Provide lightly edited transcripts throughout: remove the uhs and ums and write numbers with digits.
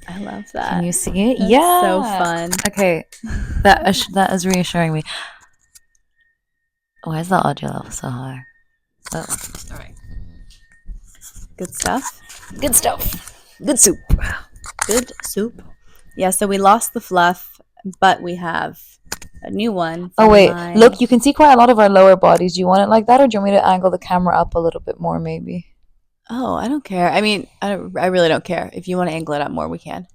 I love that. Can you see it? That's yeah. so fun. Okay. That is reassuring me. Why is the audio level so high? Oh. All right. Good stuff. Good stuff. Good soup. Good soup. Yeah, so we lost the fluff, but we have a new one. Oh, wait. Look, you can see quite a lot of our lower bodies. Do you want it like that, or do you want me to angle the camera up a little bit more, maybe? Oh, I don't care. I mean, I really don't care. If you want to angle it up more, we can.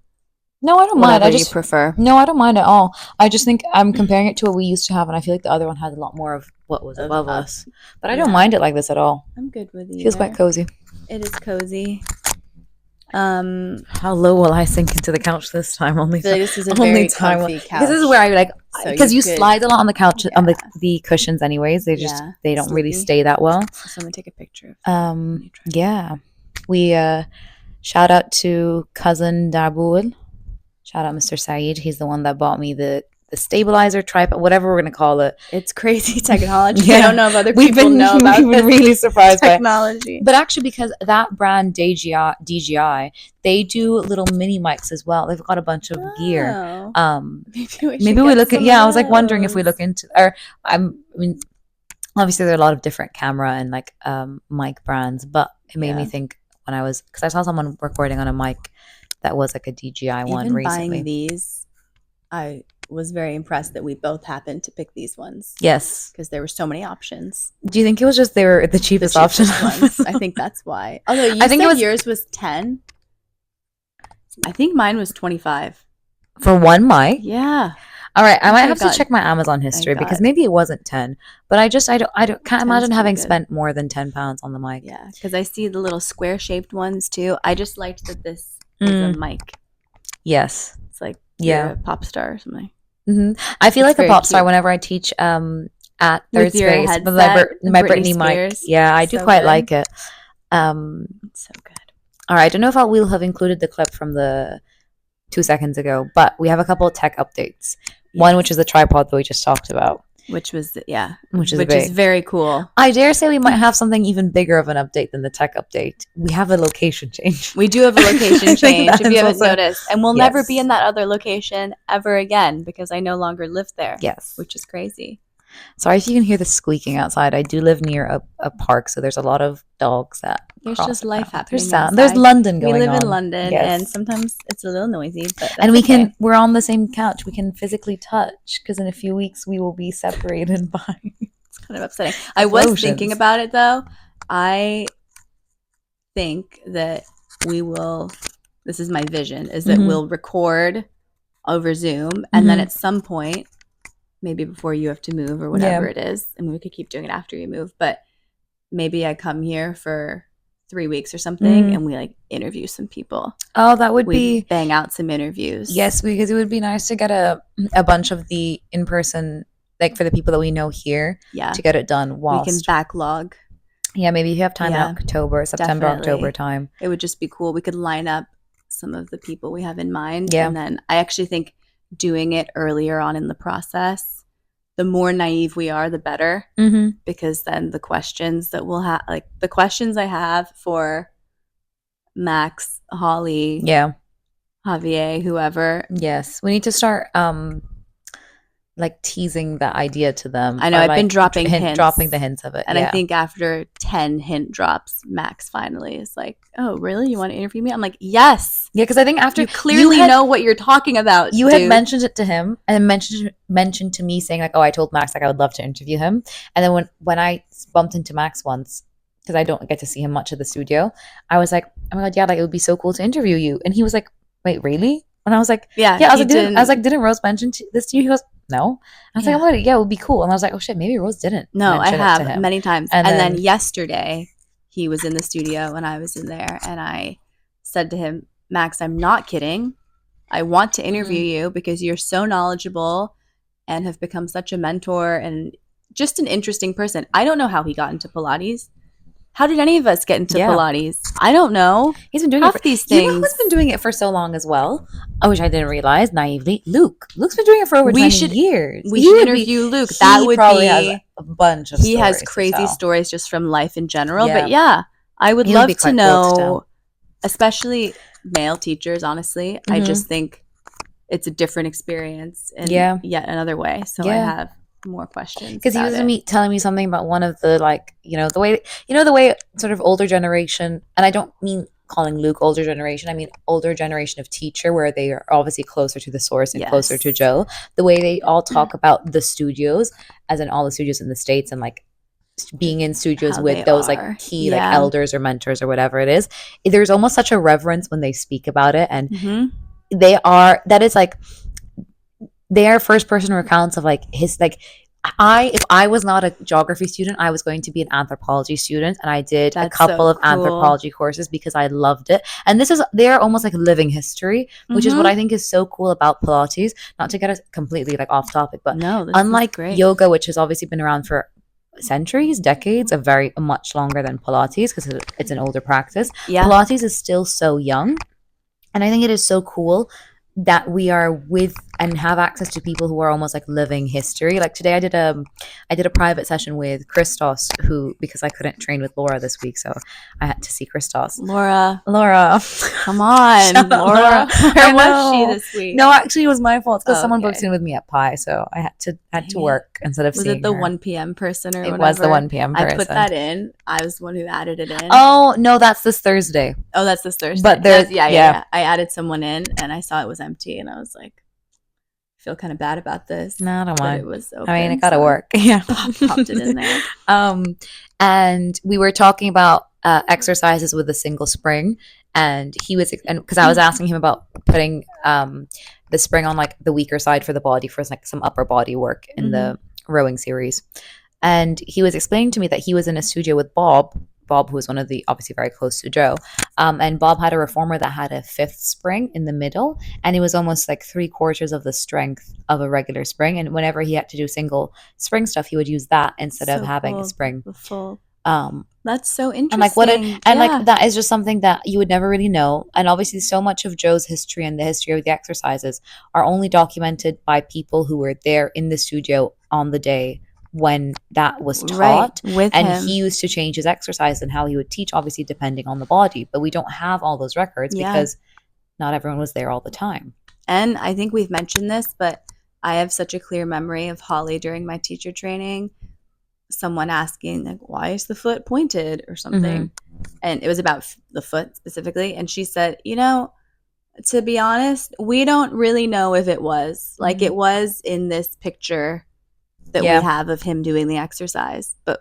No, I don't mind. Whatever you prefer. No, I don't mind at all. I just think I'm comparing it to what we used to have, and I feel like the other one had a lot more of what was above us. But I don't mind it like this at all. I'm good with you. Feels quite cozy. It is cozy. How low will I sink into the couch this time? This is a very comfy couch. This is where I like, because you slide a lot on the couch, on the cushions anyways. They just they don't really stay that well. So I'm gonna take a picture. Yeah, we shout out to cousin Dabul. Shout out Mr. Saeed. He's the one that bought me the stabilizer, tripod, whatever we're going to call it. It's crazy technology. I don't know if other people know about We've been really surprised technology. But actually, because that brand, DJI, they do little mini mics as well. They've got a bunch of gear. Maybe we look at, I was like wondering if we look into, obviously there are a lot of different camera and like mic brands, but it made me think when I was, because I saw someone recording on a mic that was like a DJI one recently. Buying these, I was very impressed that we both happened to pick these ones. Yes, because there were so many options. Do you think it was just they were the cheapest option? Ones. I think that's why. Although you said yours was 10. I think mine was 25 for one mic. Yeah. All right, I might have to check my Amazon history because maybe it wasn't 10, but I can't imagine having spent more than £10 on the mic. Yeah, because I see the little square shaped ones too. I just liked that this is a mic. Yes, it's like you're a pop star or something. Mm-hmm. I feel like a pop star whenever I teach at Third Space, my Britney mic. Yeah, I do quite like it. It's so good. All right, I don't know if we'll have included the clip from the 2 seconds ago, but we have a couple of tech updates. One, which is the tripod that we just talked about. Which is very cool. I dare say we might have something even bigger of an update than the tech update. We have a location change. We do have a location change, if you haven't noticed. And we'll never be in that other location ever again because I no longer live there. Yes. Which is crazy. Sorry if you can hear the squeaking outside. I do live near a park, so there's a lot of dogs that there's just life happening. There's sound. There's London going on. We live in London, and sometimes it's a little noisy. But and we're on the same couch. We can physically touch because in a few weeks we will be separated by. It's kind of upsetting. I was thinking about it though. I think that we will. This is my vision: is that we'll record over Zoom, and then at some point. Maybe before you have to move or whatever it is. I mean, we could keep doing it after you move, but maybe I come here for 3 weeks or something and we like interview some people. Oh, that would be bang out some interviews. Yes, because it would be nice to get a bunch of the in-person, like for the people that we know here, to get it done whilst we can backlog. Yeah, maybe if you have time in September, October time. It would just be cool. We could line up some of the people we have in mind. Yeah. And then I actually think doing it earlier on in the process, the more naive we are, the better, because then the questions that we'll have, like the questions I have for Max, Holly, Javier, whoever. Yes, we need to start like teasing the idea to them. I know, I've been dropping the hints of it, and I think after 10 hint drops, Max finally is like, "Oh, really? You want to interview me?" I'm like, "Yes." Yeah, because I think after you clearly know what you're talking about. You had mentioned it to him, and mentioned to me saying like, "Oh, I told Max like I would love to interview him." And then when I bumped into Max once, because I don't get to see him much at the studio, I was like, "Oh my god, yeah, like it would be so cool to interview you." And he was like, "Wait, really?" And I was like, "Yeah." I was like, "Didn't Rose mention this to you?" He goes, "No." I was like, "Oh, yeah, it would be cool." And I was like, "Oh shit, maybe Rose didn't." No, I have many times. And then yesterday, he was in the studio and I was in there, and I said to him, "Max, I'm not kidding. I want to interview you because you're so knowledgeable and have become such a mentor and just an interesting person." I don't know how he got into Pilates. How did any of us get into Pilates? I don't know. He's been doing half these things. You know who's been doing it for so long as well? Which I didn't realize naively. Luke's been doing it for over 20 years. We should interview Luke. That would probably has a bunch of stories. He has crazy stories just from life in general. Yeah. But yeah, I would love to know, especially male teachers, honestly. I just think it's a different experience in yet another way. So I have more questions. Because he was telling me something about one of the, like, the way sort of older generation, and I don't mean calling Luke older generation, I mean older generation of teacher, where they are obviously closer to the source and closer to Joe. The way they all talk about the studios, as in all the studios in the States, and like being in studios with those like key like elders or mentors or whatever it is, there's almost such a reverence when they speak about it, and they are first person accounts of like his like if I was not a geography student, I was going to be an anthropology student, and I did a couple of anthropology courses because I loved it. And they're almost like living history, which is what I think is so cool about Pilates. Not to get us completely like off topic, but unlike yoga, which has obviously been around for centuries, decades, much longer than Pilates because it's an older practice. Pilates is still so young, and I think it is so cool that we are with and have access to people who are almost like living history. Like today I did a private session with Christos, who, because I couldn't train with Laura this week, so I had to see Christos. Laura. Come on. Laura. Where was she this week? No, actually it was my fault because someone booked in with me at Pi, so I had to work instead of seeing her. Was it the 1 p.m. person or whatever? It was the 1 p.m. person. I put that in. I was the one who added it in. Oh, no, that's this Thursday. Oh, that's this Thursday. But there's yeah. I added someone in and I saw it was empty and I was like, I feel kind of bad about this. No, I don't mind. It was open, I mean, it gotta work. Yeah. Popped it in there. And we were talking about exercises with a single spring, and because I was asking him about putting the spring on like the weaker side for the body for like some upper body work in the rowing series. And he was explaining to me that he was in a studio with Bob, who was one of the, obviously very close to Joe. And Bob had a reformer that had a fifth spring in the middle, and it was almost like 3/4 of the strength of a regular spring. And whenever he had to do single spring stuff, he would use that instead of having a spring. The full. That's so interesting. And like that is just something that you would never really know. And obviously so much of Joe's history and the history of the exercises are only documented by people who were there in the studio on the day when that was taught, with and him. He used to change his exercise and how he would teach, obviously depending on the body, but we don't have all those records because not everyone was there all the time. And I think we've mentioned this, but I have such a clear memory of Holly during my teacher training, someone asking like, why is the foot pointed or something, and it was about the foot specifically, and she said, to be honest, we don't really know if it was like it was in this picture that we have of him doing the exercise, but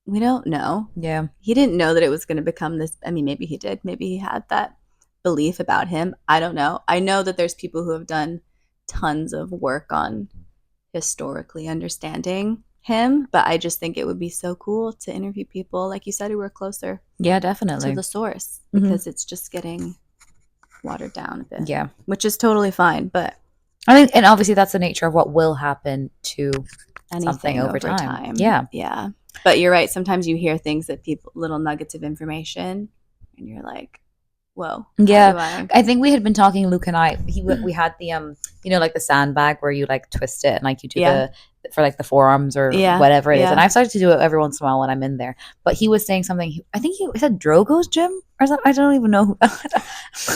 we don't know. Yeah. He didn't know that it was going to become this. I mean, maybe he did. Maybe he had that belief about him. I don't know. I know that there's people who have done tons of work on historically understanding him, but I just think it would be so cool to interview people, like you said, who were closer. Yeah, definitely. To the source, because it's just getting watered down a bit. Yeah. Which is totally fine, but I mean, and obviously that's the nature of what will happen to something over time. Yeah. Yeah. But you're right. Sometimes you hear things that little nuggets of information, and you're like, whoa. Yeah. I think we had been talking, Luke and I, we had the, like the sandbag where you like twist it and like you do for like the forearms or whatever it is. And I've started to do it every once in a while when I'm in there. But he was saying something, I think he said Drogo's gym or something. I don't even know who. I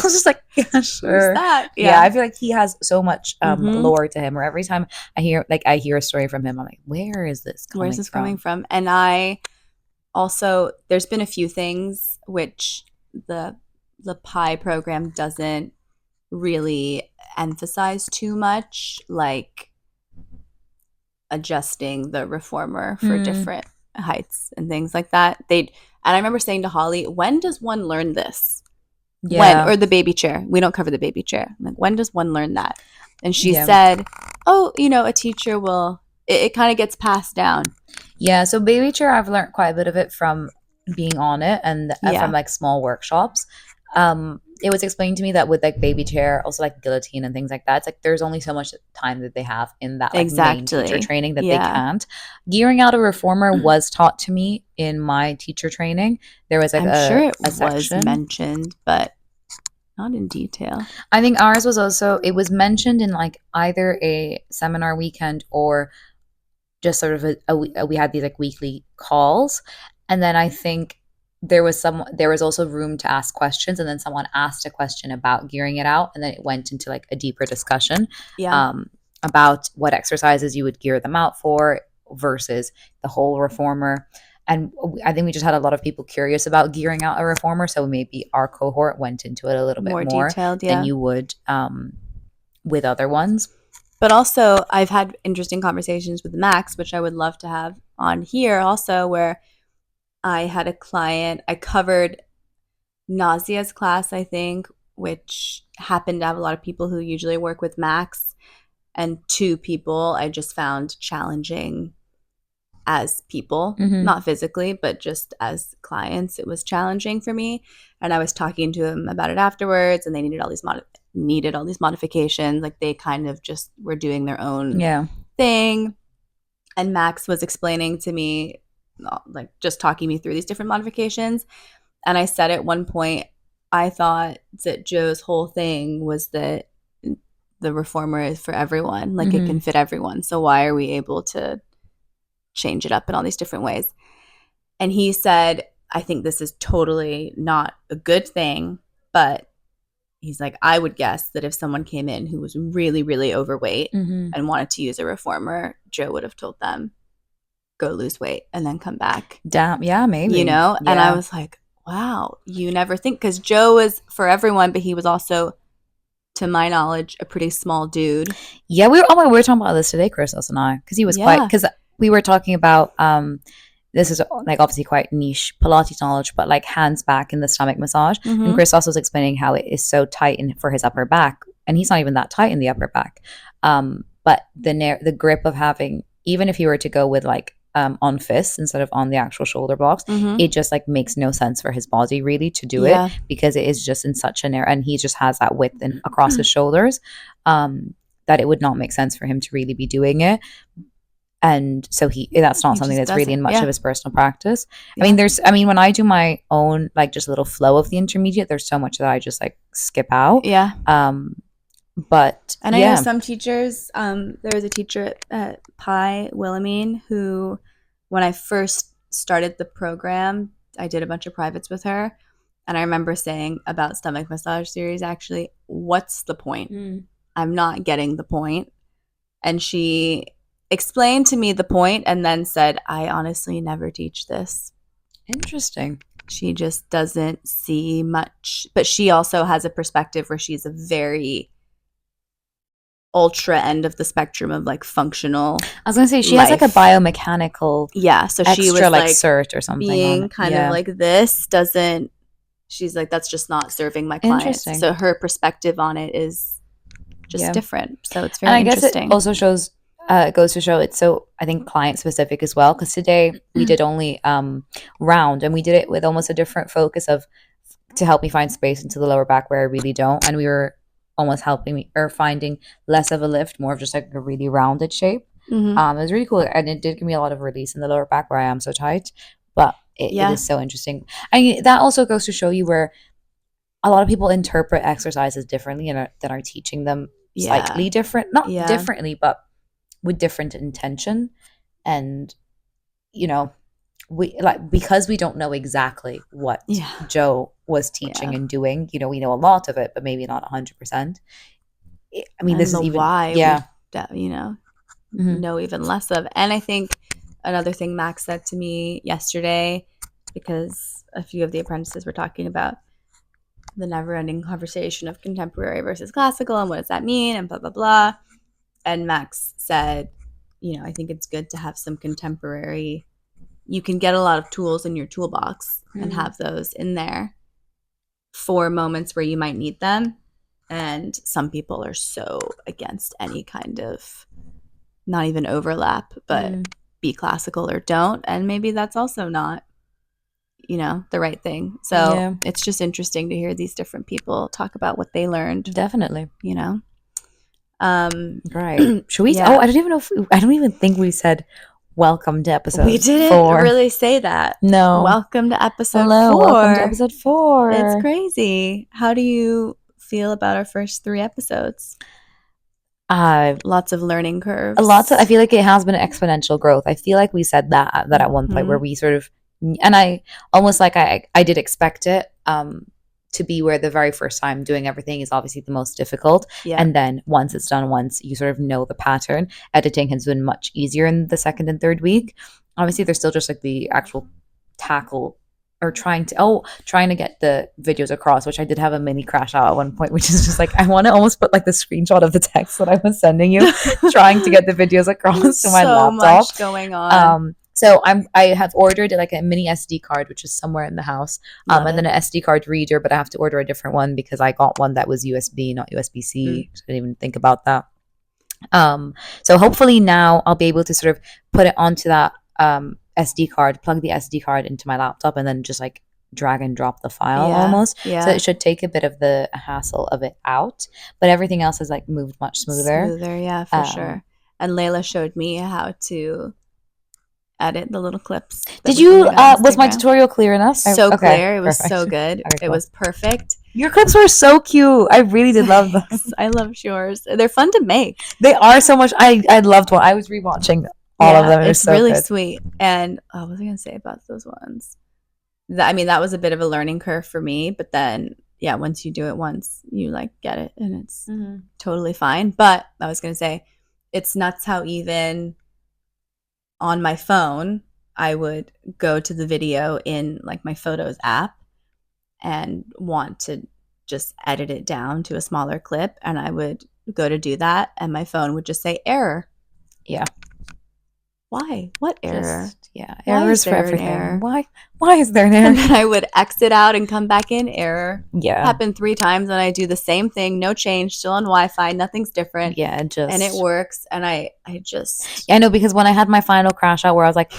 was just like, yeah, sure. Who's that? Yeah. I feel like he has so much lore to him, where every time I hear a story from him, I'm like, where is this coming from? And I also, there's been a few things which the Pi program doesn't really emphasize too much, like adjusting the reformer for different heights and things like that. And I remember saying to Holly, when does one learn this? Yeah. Or the baby chair. We don't cover the baby chair. I'm like, when does one learn that? And she said, oh, a teacher will, it kind of gets passed down. Yeah. So baby chair, I've learned quite a bit of it from being on it and from like small workshops. It was explained to me that with like baby chair, also like guillotine and things like that, it's like there's only so much time that they have in that like main teacher training that they can't. Gearing out a reformer was taught to me in my teacher training. There was like it was mentioned, but not in detail. I think ours was also, it was mentioned in like either a seminar weekend or just sort of we had these like weekly calls. And then I think there was also room to ask questions, and then someone asked a question about gearing it out, and then it went into like a deeper discussion about what exercises you would gear them out for versus the whole reformer. And I think we just had a lot of people curious about gearing out a reformer, so maybe our cohort went into it a little bit more detailed, than you would with other ones. But also, I've had interesting conversations with Max, which I would love to have on here also, where I had a client, I covered Nausea's class, I think, which happened to have a lot of people who usually work with Max, and 2 people I just found challenging as people, not physically, but just as clients. It was challenging for me, and I was talking to him about it afterwards, and they needed all these modifications. Like, they kind of just were doing their own thing, and Max was explaining to me, like, just talking me through these different modifications. And I said at one point, I thought that Joe's whole thing was that the reformer is for everyone, like it can fit everyone, so why are we able to change it up in all these different ways? And he said, I think this is totally not a good thing, but he's like, I would guess that if someone came in who was really, really overweight and wanted to use a reformer, Joe would have told them, go lose weight and then come back. Damn, yeah, maybe. And I was like, wow, you never think, because Joe is for everyone, but he was also, to my knowledge, a pretty small dude. Yeah, we were talking about this today, Chris and I, because he was because we were talking about this is like obviously quite niche Pilates knowledge, but like hands back in the stomach massage. And Chris also was explaining how it is so tight for his upper back, and he's not even that tight in the upper back. But the grip of having, even if you were to go with like on fists instead of on the actual shoulder blocks, it just like makes no sense for his body really to do it, because it is just in such an area, and he just has that width across his shoulders that it would not make sense for him to really be doing it. And so that's not something that's really in much of his personal practice. I mean, when I do my own like just a little flow of the intermediate, there's so much that I just like skip out. But I know some teachers, there was a teacher at Pi, Wilhelmine, who, when I first started the program, I did a bunch of privates with her, and I remember saying about stomach massage series, actually, what's the point? I'm not getting the point. And she explained to me the point and then said, I honestly never teach this. Interesting. She just doesn't see much, but she also has a perspective where she's a very ultra end of the spectrum of like functional. I was gonna say she has like a biomechanical, so she was like cert or something, being kind of like this doesn't. She's like, that's just not serving my clients. So her perspective on it is just different. So it's very interesting. I guess it also shows. It goes to show it's so, I think, client specific as well, because today we did only round, and we did it with almost a different focus to help me find space into the lower back where I really don't, and we were almost helping me or finding less of a lift, more of just like a really rounded shape. It was really cool, and it did give me a lot of release in the lower back where I am so tight, but it is so interesting. And that also goes to show you where a lot of people interpret exercises differently and that are teaching them slightly different, not differently, but with different intention. And we like, because we don't know exactly what Joe was teaching and doing, we know a lot of it, but maybe not 100%. I mean, this is even why we know even less of. And I think another thing Max said to me yesterday, because a few of the apprentices were talking about the never-ending conversation of contemporary versus classical and what does that mean and blah blah blah. And Max said, I think it's good to have some contemporary. You can get a lot of tools in your toolbox and have those in there for moments where you might need them. And some people are so against any kind of, not even overlap, but be classical or don't. And maybe that's also not, the right thing. So it's just interesting to hear these different people talk about what they learned. Definitely. Right. Should we? Oh, I don't even think we said welcome to episode. We didn't 4. really say that. No. Welcome to episode 4. Welcome to episode 4. It's crazy. How do you feel about our first 3 episodes? Lots of learning curves. I feel like it has been exponential growth. I feel like we said that at one point where we sort of And I almost like I did expect it to be where the very first time doing everything is obviously the most difficult. Yeah. And then once it's done, once you sort of know the pattern, editing has been much easier in the second and third week. Obviously, there's still just like the actual tackle or trying to get the videos across, which I did have a mini crash out at one point, which is just like I want to almost put like the screenshot of the text that I was sending you, trying to get the videos across to my laptop. So much going on. So I have ordered like a mini SD card, which is somewhere in the house, and then an SD card reader, but I have to order a different one because I got one that was USB, not USB-C. So I didn't even think about that. So hopefully now I'll be able to sort of put it onto that SD card, plug the SD card into my laptop, and then just like drag and drop the file almost. Yeah. So it should take a bit of the hassle of it out, but everything else has like moved much smoother. Yeah, for sure. And Layla showed me how to edit the little clips. Did you was my tutorial clear enough? So clear. It was so good. Okay, cool. It was perfect. Your clips were so cute. I really did love them. I love yours. They're fun to make. They are so much. I loved one. I was rewatching all of them. It's so really good. Sweet. And what was I gonna say about those ones? I mean, that was a bit of a learning curve for me, but then once you do it once, you like get it, and it's totally fine. But I was gonna say, it's nuts how even on my phone, I would go to the video in like my Photos app and want to just edit it down to a smaller clip. And I would go to do that and my phone would just say error. Yeah. Why? What error? Errors for everything. Error? Why is there an error? And then I would exit out and come back in, error. Yeah. Happened 3 times and I do the same thing, no change, still on Wi-Fi, nothing's different. Yeah, and it works. And I just I know, because when I had my final crash out where I was like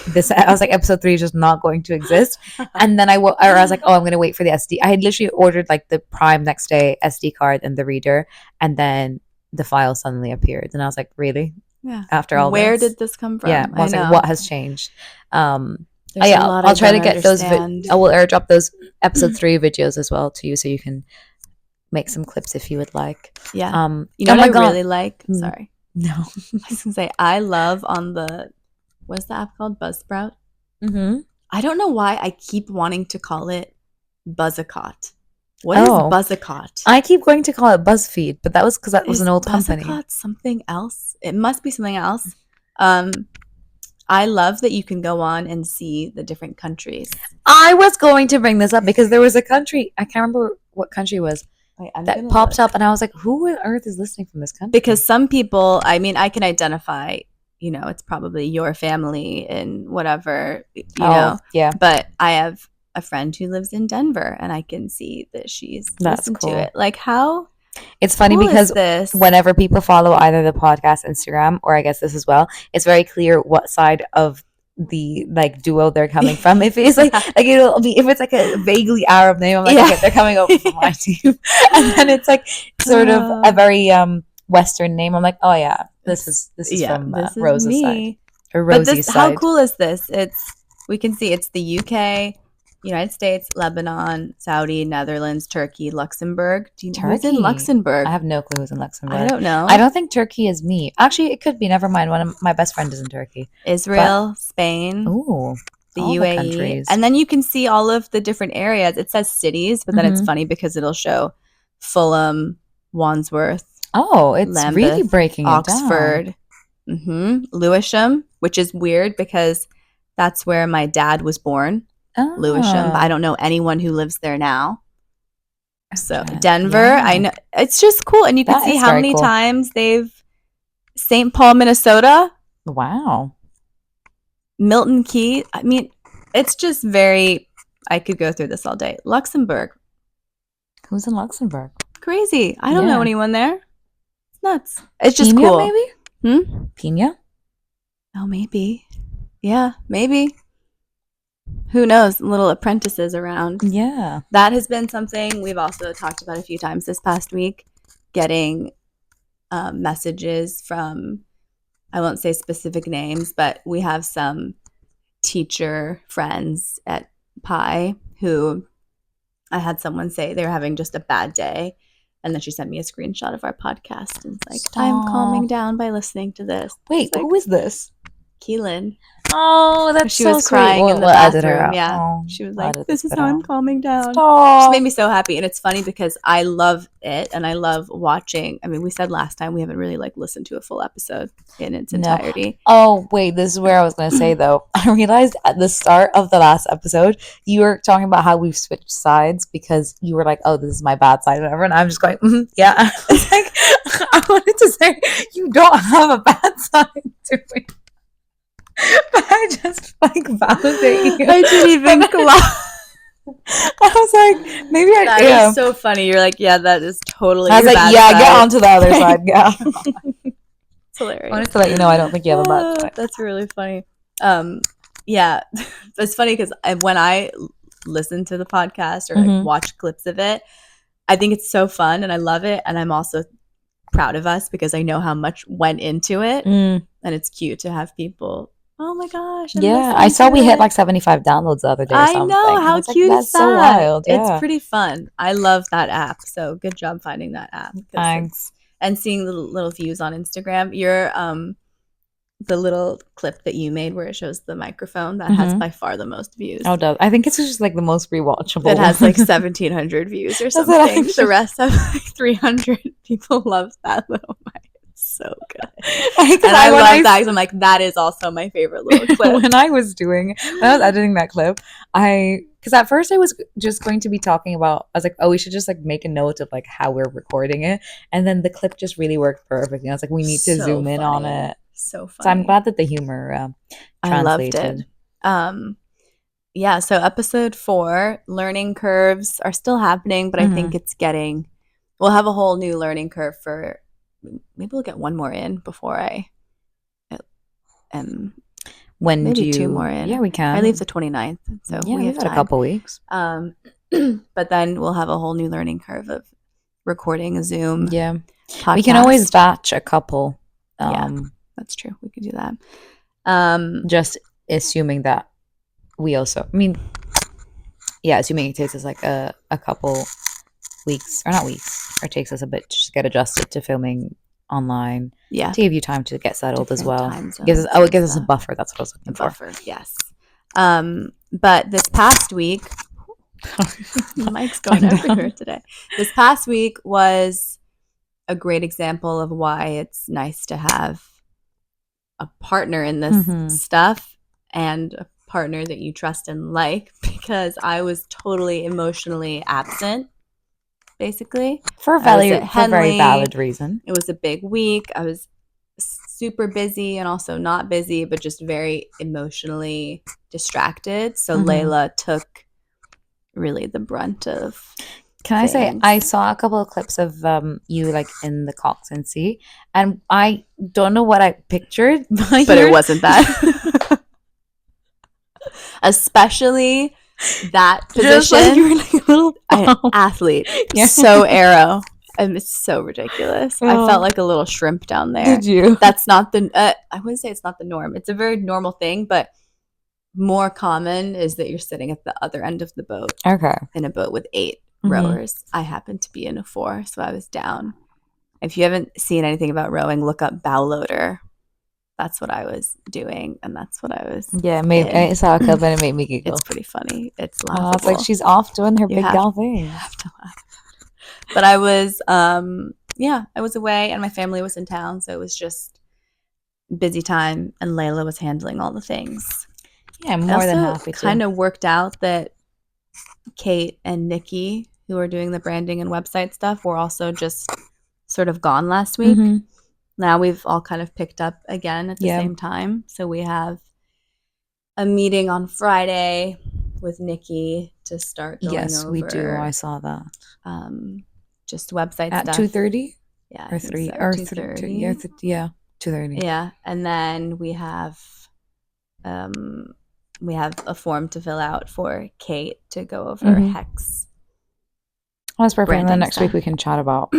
episode 3 is just not going to exist. And then I was like, I'm gonna wait for the SD. I had literally ordered like the Prime next day SD card and the reader, and then the file suddenly appeared. And I was like, really? Yeah. After all where did this come from? Yeah. I was like, what has changed? I'll try to get those. I will airdrop those episode 3 videos as well to you, so you can make some clips if you would like. Yeah. You know what I really like? Sorry. No. I was gonna say, I love on the, what's the app called? Buzzsprout. Mm-hmm. I don't know why I keep wanting to call it Buzzicott. What is Buzzicott? I keep going to call it BuzzFeed, but that was because that was an old company. Buzzicott something else? It must be something else. I love that you can go on and see the different countries. I was going to bring this up because there was a country, I can't remember what country it was, that popped up, and I was like, who on earth is listening from this country? Because some people, I mean, I can identify, it's probably your family and whatever, you know. Yeah. But I have a friend who lives in Denver, and I can see that she's listened to it. Like, how? It's funny because whenever people follow either the podcast Instagram, or I guess this as well, it's very clear what side of the like duo they're coming from. If it's like it'll be, if it's like a vaguely Arab name, I'm like, okay, they're coming over from my team. And then it's like sort of a very Western name. I'm like, oh yeah, this is from Rosa's side or Rosie's side. How cool is this? We can see it's the UK, United States, Lebanon, Saudi, Netherlands, Turkey, Luxembourg. Do you know who's in Luxembourg? I have no clue who's in Luxembourg. I don't know. I don't think Turkey is me. Actually, it could be. Never mind. One of my best friends is in Turkey. Israel, Spain. Ooh. The UAE. And then you can see all of the different areas. It says cities, but then it's funny because it'll show Fulham, Wandsworth. Oh, it's Lambeth, really breaking it Oxford. down. Lewisham, which is weird because that's where my dad was born. Lewisham, but I don't know anyone who lives there now. So Denver, I know, it's just cool, and you can see how many times they've St. Paul, Minnesota. Wow. Milton Keynes. I mean, it's just very. I could go through this all day. Luxembourg. Who's in Luxembourg? Crazy. I don't know anyone there. It's nuts. It's just Pina, cool. Maybe. Pina. Oh, maybe. Yeah, maybe. Who knows? Little apprentices around. Yeah. That has been something we've also talked about a few times this past week, getting messages from, I won't say specific names, but we have some teacher friends at Pi who I had someone say they were having just a bad day. And then she sent me a screenshot of our podcast and it's like, I'm calming down by listening to this. Wait, who is this? Keelan. Oh, that's she so was sweet. crying in the We'll edit her bathroom. out. Yeah, Oh, she was we'll like, edit "This this is bit how I'm out. calming down." Just Stop. made me so happy, and it's funny because I love it, and I love watching. I mean, we said last time we haven't really like listened to a full episode in its No. entirety. Oh, wait, this is where I was going to say, though. I realized at the start of the last episode, you were talking about how we've switched sides because you were like, oh, this is my bad side, whatever. And I'm just going, yeah. I was like, I wanted to say, you don't have a bad side to me. But I just like validate you. I didn't even I was like, maybe I That am. is so funny. You're like, yeah, that is totally. I was your like, bad yeah, side. get onto the other side. Yeah. It's hilarious. I wanted to let you know I don't think you have a bad side. That's really funny. Yeah, it's funny because when I listen to the podcast or like watch clips of it, I think it's so fun and I love it, and I'm also proud of us because I know how much went into it, and it's cute to have people. Oh my gosh! Yeah, I saw we hit like 75 downloads the other day. Or I something. know, how cute that's is that? so wild. Yeah. It's pretty fun. I love that app. So good job finding that app. Thanks. And seeing the little views on Instagram. Your the little clip that you made where it shows the microphone that has by far the most views. Oh, does I think it's just like the most rewatchable. It has like 1,700 views or something. The rest have like 300. People love that little mic. It's so good. And I love that. I'm like, that is also my favorite little clip. When I was editing that clip, because at first I was just going to be talking about, I was like, oh, we should just like make a note of like how we're recording it. And then the clip just really worked perfectly. I was like, we need to zoom in on it. So funny. So I'm glad that the humor translated. I loved it. Yeah, so episode 4, learning curves are still happening, but I think it's we'll have a whole new learning curve for, maybe we'll get one more in before when maybe do you 2 more in. Yeah, we can. I leave the 29th, so yeah, we have got a couple weeks. But then we'll have a whole new learning curve of recording a Zoom. Yeah, podcast. We can always batch a couple. Yeah, that's true. We could do that. Just assuming that we also, assuming it takes us like a couple weeks, or not weeks, or it takes us a bit to just get adjusted to filming online. Yeah, to give you time to get settled as well. It gives us a buffer. That's what I was looking for. Buffer, yes. But this past week, Mike's going everywhere today. This past week was a great example of why it's nice to have a partner in this stuff, and a partner that you trust and like, because I was totally emotionally absent, basically. For a very valid reason. It was a big week. I was super busy and also not busy, but just very emotionally distracted. So Layla took really the brunt of Can things. I say, I saw a couple of clips of you like in the Cox and Sea, and I don't know what I pictured, but it wasn't that. Especially that position. Just like you were like a little athlete. Yeah. So arrow. And it's so ridiculous. I felt like a little shrimp down there. Did you? That's not the, I wouldn't say it's not the norm. It's a very normal thing, but more common is that you're sitting at the other end of the boat. Okay. In a boat with 8 rowers. I happened to be in a 4, so I was down. If you haven't seen anything about rowing, look up bow loader. That's what I was doing, and that's what I was. Yeah, I saw a clip and it made me giggle. It's pretty funny. It's laughable. It's like she's off doing her big gal thing. You have to laugh. But I was, I was away, and my family was in town, so it was just busy time, and Layla was handling all the things. Yeah, I'm more than happy to. Kind of worked out that Kate and Nikki, who are doing the branding and website stuff, were also just sort of gone last week. Now we've all kind of picked up again at the same time. So we have a meeting on Friday with Nikki to start going over. Yes, we do. I saw that. Just website at stuff. 2:30? Yeah. Or 3. So. Or 2:30. Yeah, 2:30. Yeah. And then we have a form to fill out for Kate to go over Hex. Well, that's perfect. And then next week we can chat about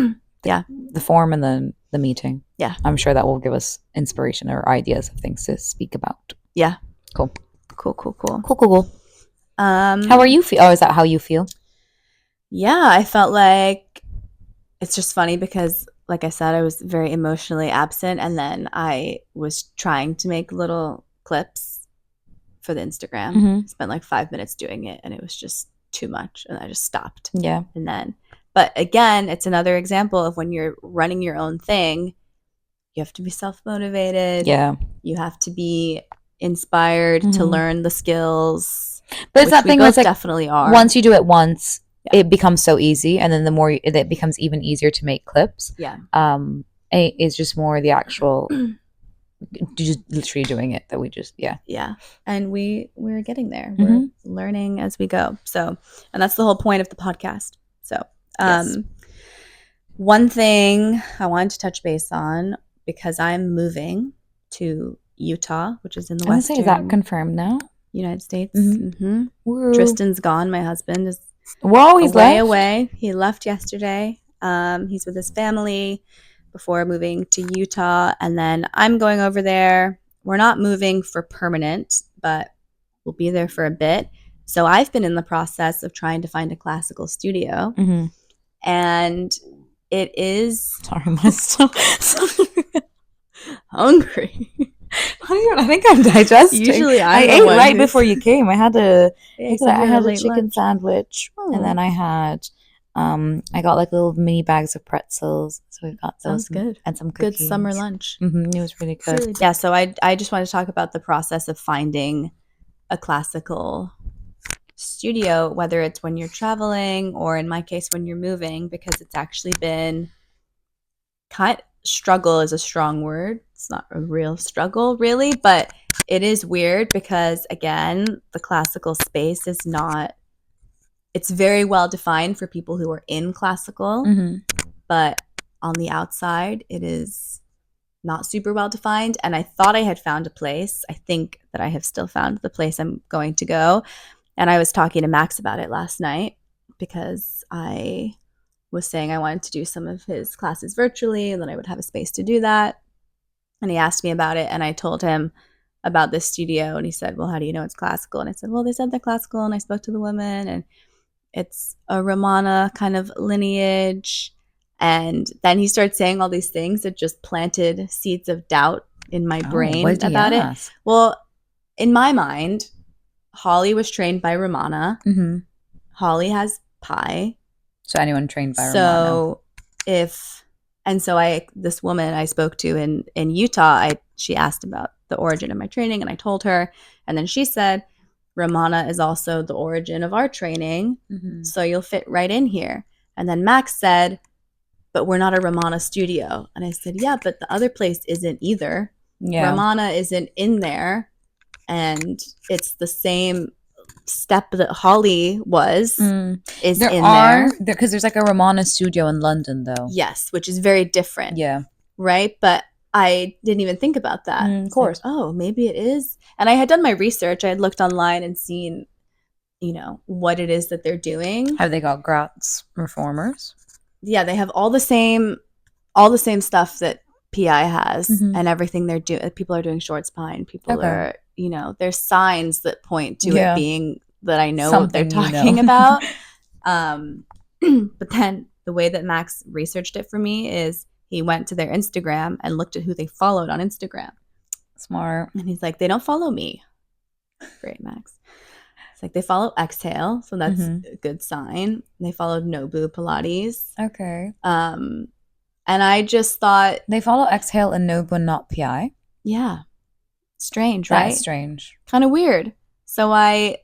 the form and then the meeting. Yeah. I'm sure that will give us inspiration or ideas of things to speak about. Yeah. Cool. Cool. How are you feel? Oh, is that how you feel? Yeah, I felt like it's just funny because, like I said, I was very emotionally absent, and then I was trying to make little clips for the Instagram. Spent like 5 minutes doing it, and it was just too much, and I just stopped. Yeah. And then, but again, it's another example of when you're running your own thing, you have to be self-motivated. Yeah. You have to be inspired to learn the skills. But it's that thing where it's like, definitely are. Once you do it once, it becomes so easy, and then the more it becomes even easier to make clips. Yeah. It's just more the actual just literally doing it that we just yeah. And we're getting there. We're learning as we go. So, and that's the whole point of the podcast. So, one thing I wanted to touch base on, because I'm moving to Utah, which is in the western. Is that confirmed now? United States. Tristan's gone. My husband is he's away. He left yesterday. He's with his family before moving to Utah, and then I'm going over there. We're not moving for permanent, but we'll be there for a bit. So I've been in the process of trying to find a classical studio, and it is. Sorry, I'm still hungry. I think I'm digesting. Usually I ate right before you came. I had a chicken lunch. Sandwich, and then I had I got like little mini bags of pretzels. So we've got those. Sounds good. And some cookies. Good summer lunch. It was really good. Really, yeah, so I just want to talk about the process of finding a classical studio, whether it's when you're traveling or in my case when you're moving, because it's actually been struggle is a strong word. It's not a real struggle really, but it is weird because again, the classical space is not, it's very well defined for people who are in classical, but on the outside it is not super well defined. And I thought I had found a place. I think that I have still found the place I'm going to go. And I was talking to Max about it last night because I was saying I wanted to do some of his classes virtually and then I would have a space to do that. And he asked me about it, and I told him about this studio, and he said, well, how do you know it's classical? And I said, well, they said they're classical, and I spoke to the woman, and it's a Ramana kind of lineage. And then he started saying all these things that just planted seeds of doubt in my brain about it. Well, in my mind, Holly was trained by Ramana. Holly has Pi. So anyone trained by Ramana. This woman I spoke to in Utah, she asked about the origin of my training, and I told her, and then she said, Ramana is also the origin of our training, so you'll fit right in here. And then Max said, but we're not a Ramana studio. And I said, yeah, but the other place isn't either. Yeah. Ramana isn't in there, and it's the same step that Holly was is in there. Because there's like a Ramana studio in London, though. Yes, which is very different. Yeah. Right? But I didn't even think about that. Of course. Like, oh, maybe it is. And I had done my research. I had looked online and seen, what it is that they're doing. Have they got Graz reformers? Yeah, they have all the same stuff that PI has, and everything they're doing. People are doing short spine. People are, there's signs that point to it being that I know what they're talking about. But then the way that Max researched it for me is he went to their Instagram and looked at who they followed on Instagram. Smart. And he's like, they don't follow me. Great, Max. It's like they follow Exhale, so that's a good sign. They followed Nobu Pilates. Okay. And I just thought they follow Exhale and Nobu, not PI. Yeah. Strange, right? That's strange. Kind of weird. So I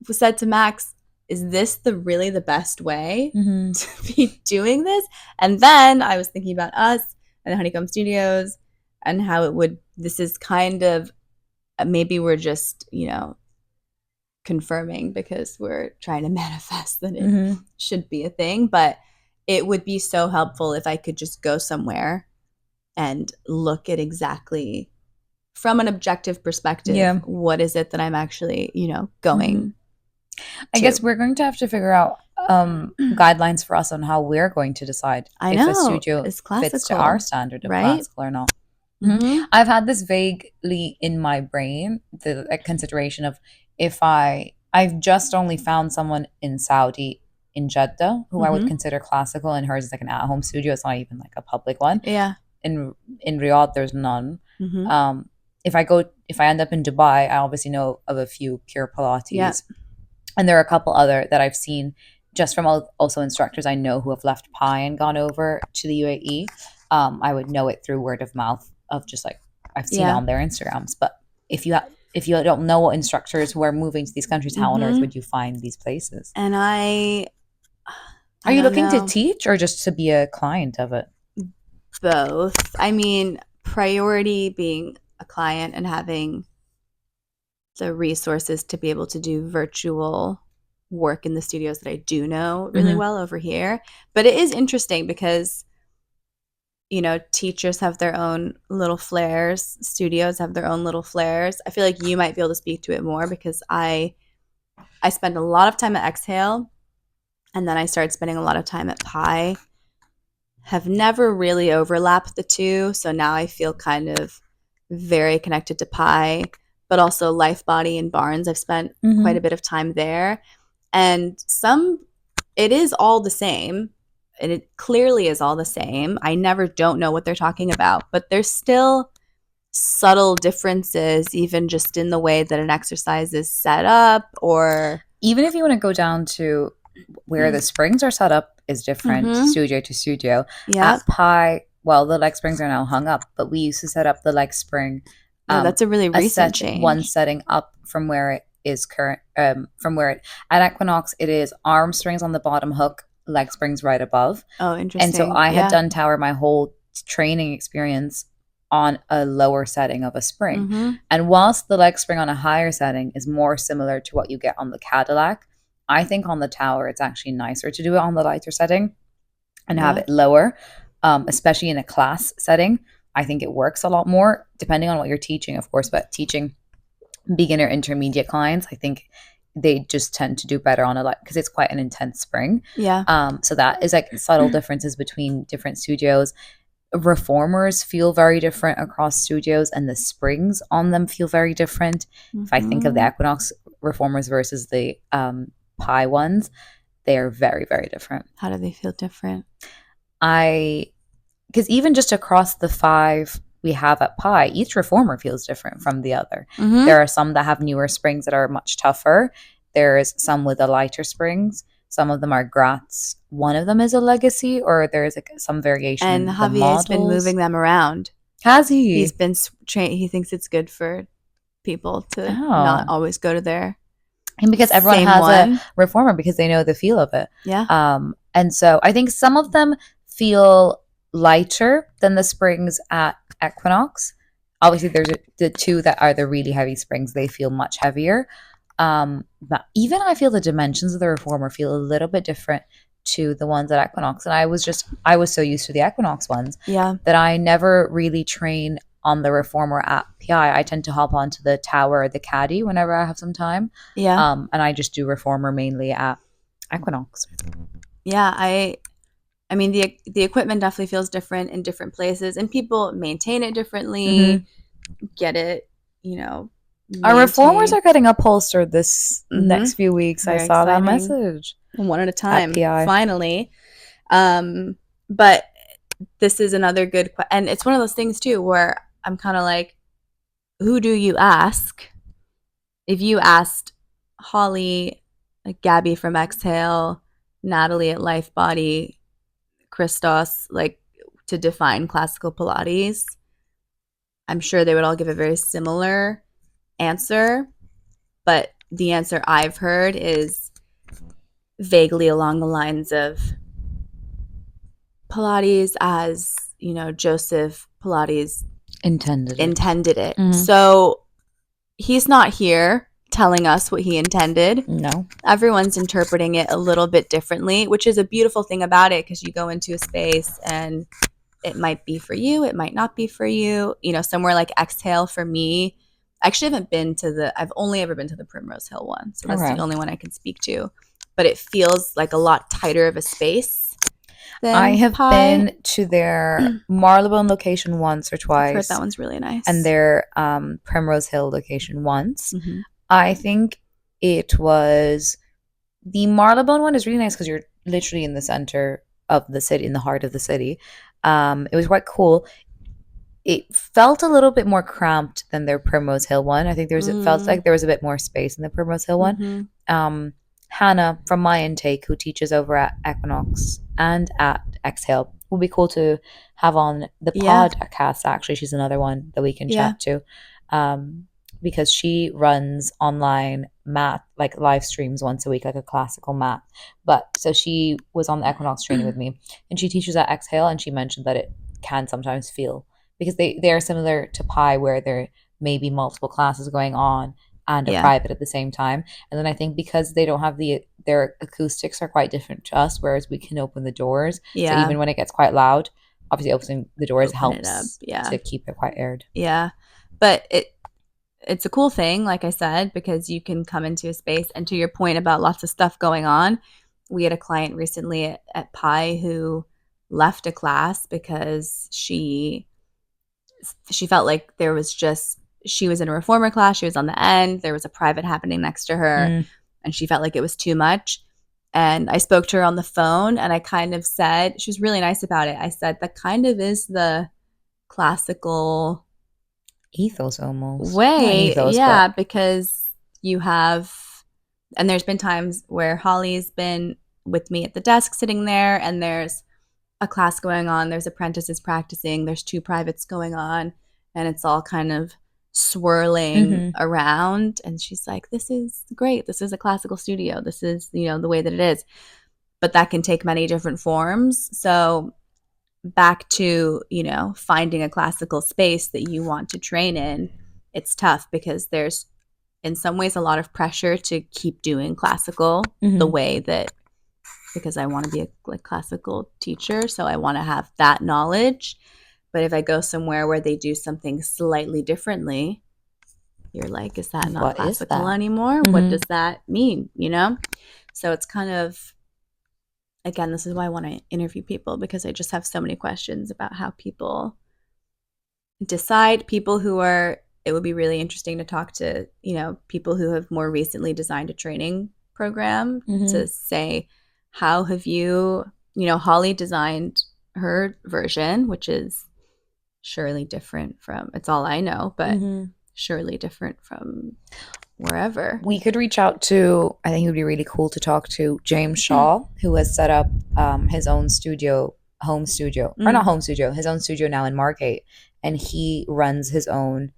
said to Max, is this really the best way to be doing this? And then I was thinking about us and Honeycomb Studios and how this is kind of, maybe we're just, confirming because we're trying to manifest that it should be a thing. But it would be so helpful if I could just go somewhere and look at exactly from an objective perspective, what is it that I'm actually, going I guess we're going to have to figure out guidelines for us on how we're going to decide if a studio fits to our standard of classical or not. I've had this vaguely in my brain, the consideration of if I've just only found someone in Saudi, in Jeddah, who I would consider classical, and hers is like an at-home studio. It's not even like a public one. Yeah. In Riyadh, there's none. If I go if I end up in Dubai, I obviously know of a few Pure Pilates. Yeah. And there are a couple other that I've seen just from also instructors I know who have left Pi and gone over to the UAE. I would know it through word of mouth of just like I've seen it on their Instagrams. But if you don't know what instructors who are moving to these countries, how on earth would you find these places? And are you looking to teach or just to be a client of it? Both. I mean, priority being a client and having the resources to be able to do virtual work in the studios that I do know really well over here. But it is interesting because, you know, teachers have their own little flares, studios have their own little flares. I feel like you might be able to speak to it more because I spend a lot of time at Exhale, and then I started spending a lot of time at Pi. Have never really overlapped the two, so now I feel kind of very connected to Pi, but also Life Body and Barnes. I've spent quite a bit of time there, and it is all the same, and it clearly is all the same. I never don't know what they're talking about, but there's still subtle differences, even just in the way that an exercise is set up, or even if you want to go down to where the springs are set up is different studio to studio. At Pi, well, the leg springs are now hung up, but we used to set up the leg spring. That's a really recent change. One setting up from where it is current. At Equinox, it is arm springs on the bottom hook, leg springs right above. Oh, interesting. And so I had done tower my whole training experience on a lower setting of a spring. And whilst the leg spring on a higher setting is more similar to what you get on the Cadillac, I think on the tower it's actually nicer to do it on the lighter setting and have it lower, especially in a class setting. I think it works a lot more, depending on what you're teaching, of course, but teaching beginner intermediate clients, I think they just tend to do better on a light because it's quite an intense spring. So that is like subtle differences between different studios. Reformers feel very different across studios, and the springs on them feel very different. If I think of the Equinox reformers versus the Pi ones, they are very, very different. How do they feel different? Because even just across the 5 we have at Pi, each reformer feels different from the other. There are some that have newer springs that are much tougher. There's some with the lighter springs. Some of them are Gratz. One of them is a Legacy, or there's like some variation. And Javier's been moving them around. Has he? He's been he thinks it's good for people to not always go to their. And because everyone has a reformer because they know the feel of it. And so I think some of them feel lighter than the springs at Equinox. Obviously, there's the 2 that are the really heavy springs. They feel much heavier. But even I feel the dimensions of the reformer feel a little bit different to the ones at Equinox. And I was so used to the Equinox ones that I never really train on the reformer at PI. I tend to hop onto the tower or the caddy whenever I have some time. And I just do reformer mainly at Equinox. I mean, the equipment definitely feels different in different places, and people maintain it differently, get it, you know. Our reformers are getting upholstered this next few weeks. Very I saw exciting. That message. One at a time, finally. But this is another good and it's one of those things too where I'm kind of like, who do you ask? If you asked Holly, like Gabby from Exhale, Natalie at Life Body, Christos, like to define classical Pilates, I'm sure they would all give a very similar answer, but the answer I've heard is vaguely along the lines of Pilates as, you know, Joseph Pilates intended it. So he's not here telling us what he intended. No. Everyone's interpreting it a little bit differently, which is a beautiful thing about it, because you go into a space and it might be for you, it might not be for you. You know, somewhere like Exhale for me, I actually haven't been to I've only ever been to the Primrose Hill one. So that's the only one I can speak to. But it feels like a lot tighter of a space. I have been to their Marylebone location once or twice. I've heard that one's really nice. And their Primrose Hill location once. I think it was the Marylebone one is really nice because you're literally in the center of the city, in the heart of the city. It was quite cool. it felt a little bit more cramped than their Primrose Hill one. I think it felt like there was a bit more space in the Primrose Hill one. Mm-hmm. Hannah from my intake, who teaches over at Equinox and at Exhale, will be cool to have on the Yeah. podcast. Actually, she's another one that we can Yeah. chat to, because she runs online math, like live streams once a week, like a classical math. But so she was on the Equinox training with me, and she teaches at Exhale, and she mentioned that it can sometimes feel, because they are similar to Pi, where there may be multiple classes going on and a Yeah. private at the same time. And then I think because they don't have their acoustics are quite different to us, whereas we can open the doors. So Yeah. even when it gets quite loud, obviously opening the doors Open it helps up. Yeah. to keep it quite aired. Yeah. But it's a cool thing, like I said, because you can come into a space, and to your point about lots of stuff going on, we had a client recently at Pi who left a class because she felt like there was just, she was in a reformer class, she was on the end, there was a private happening next to her, and she felt like it was too much. And I spoke to her on the phone, and I kind of said, she was really nice about it. I said, that kind of is the classical ethos almost. way. Ethos, yeah, because you have, and there's been times where Holly's been with me at the desk sitting there, and there's a class going on, there's apprentices practicing, there's two privates going on, and it's all kind of swirling around. And she's like, this is great, this is a classical studio, this is, you know, the way that it is. But that can take many different forms. So back to, you know, finding a classical space that you want to train in, it's tough because there's in some ways a lot of pressure to keep doing classical the way that, because I want to be a like classical teacher, so I want to have that knowledge. But if I go somewhere where they do something slightly differently, you're like, is that not What is classical that? anymore? What does that mean, you know? So it's kind of, again, this is why I want to interview people, because I just have so many questions about how people decide. People who are, it would be really interesting to talk to, you know, people who have more recently designed a training program to say, how have you, you know, Holly designed her version, which is surely different from, it's all I know, but surely different from wherever. We could reach out to, I think it would be really cool to talk to James Shaw, who has set up his own studio, home studio, or not home studio, his own studio now in Margate. And he runs his own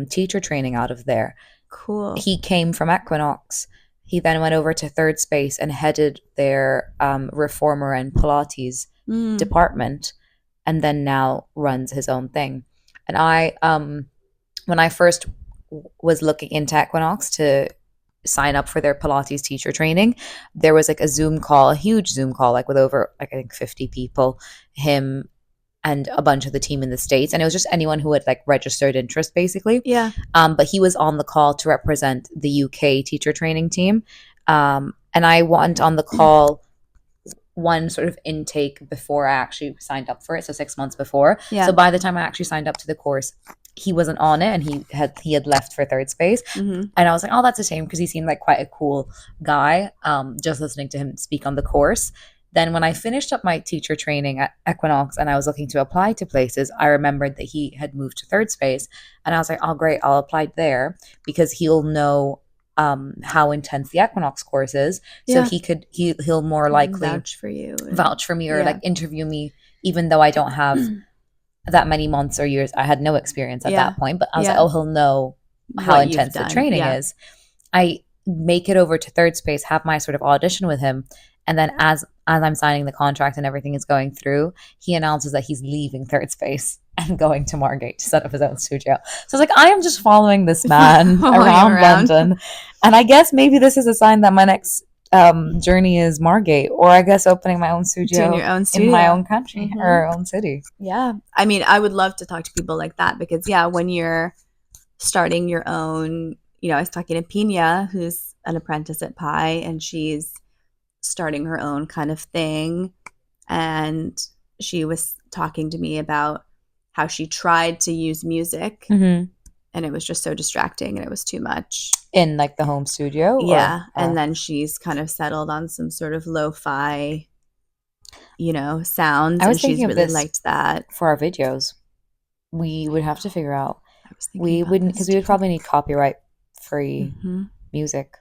teacher training out of there. Cool. He came from Equinox. He then went over to Third Space and headed their reformer and Pilates department, and then now runs his own thing. And I, when I first was looking into Equinox to sign up for their Pilates teacher training, there was like a Zoom call, a huge Zoom call, like with over like I think 50 people, him and a bunch of the team in the States. And it was just anyone who had like registered interest basically. Yeah. But he was on the call to represent the UK teacher training team. And I went on the call one sort of intake before I actually signed up for it, so 6 months before. Yeah. So by the time I actually signed up to the course, he wasn't on it, and he had left for Third Space. And I was like, oh, that's a shame, because he seemed like quite a cool guy, just listening to him speak on the course. Then when I finished up my teacher training at Equinox and I was looking to apply to places, I remembered that he had moved to Third Space, and I was like, oh great, I'll apply there, because he'll know how intense the Equinox course is. So he'll more likely vouch for you, vouch for me, or like interview me, even though I don't have that many months or years. I had no experience at that point, but I was like, oh, he'll know how intense the training is. I make it over to Third Space, have my sort of audition with him, and then as I'm signing the contract and everything is going through, he announces that he's leaving Third Space and going to Margate to set up his own studio. So I was like, I am just following this man around London. And I guess maybe this is a sign that my next journey is Margate, or I guess opening my own studio, in my own country or own city. Yeah. I mean, I would love to talk to people like that, because when you're starting your own, you know, I was talking to Pina, who's an apprentice at Pi, and she's starting her own kind of thing. And she was talking to me about how she tried to use music and it was just so distracting and it was too much. In like the home studio? Yeah. And then she's kind of settled on some sort of lo-fi, you know, sounds. I was and she's thinking of really this liked that. For our videos. we would have to figure out. I was thinking We about wouldn't, this because we would too. probably need copyright free music.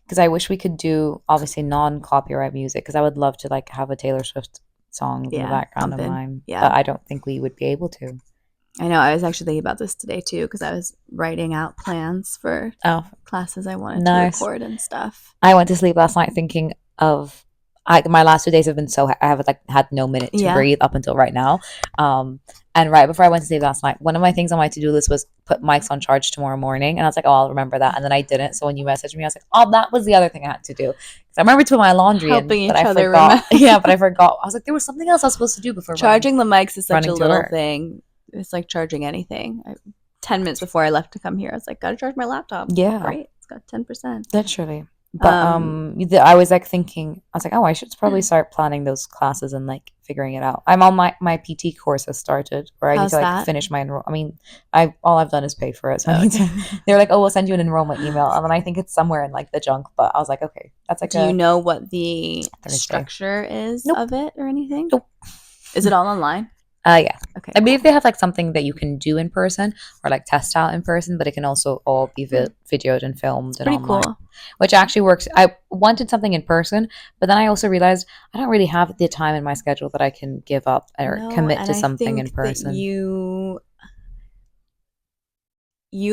Because I wish we could do obviously non-copyright music, because I would love to like have a Taylor Swift song in the background of bumping. mine. Yeah. But I don't think we would be able to. I know. I was actually thinking about this today too, because I was writing out plans for classes I wanted to record and stuff. I went to sleep last night thinking of my last 2 days have been so I have like had no minute to breathe up until right now. And right before I went to sleep last night, one of my things on my to-do list was put mics on charge tomorrow morning, and I was like, oh, I'll remember that, and then I didn't. So when you messaged me, I was like, oh, that was the other thing I had to do, because I remember to put my laundry Helping in, but each I other forgot. remember. Yeah, but I forgot. I was like, there was something else I was supposed to do before charging the mics is such a little work. thing. It's like charging anything. 10 minutes before I left to come here, I was like, gotta charge my laptop. Yeah, great, it's got 10%. Literally. But I was like thinking, I was like, oh, I should probably start planning those classes and like figuring it out. I'm on my PT course has started, where I need to like finish my enroll. I mean, all I've done is pay for it. So I need to. They're like, oh, we'll send you an enrollment email, and then I think it's somewhere in like the junk. But I was like, okay, that's like. Do you know what the structure is of it or anything? Nope. Is it all online? Yeah. Okay. I believe they have like something that you can do in person or like test out in person, but it can also all be videoed and filmed and online. Cool. Which actually works. I wanted something in person, but then I also realized I don't really have the time in my schedule that I can give up or commit to something in person. You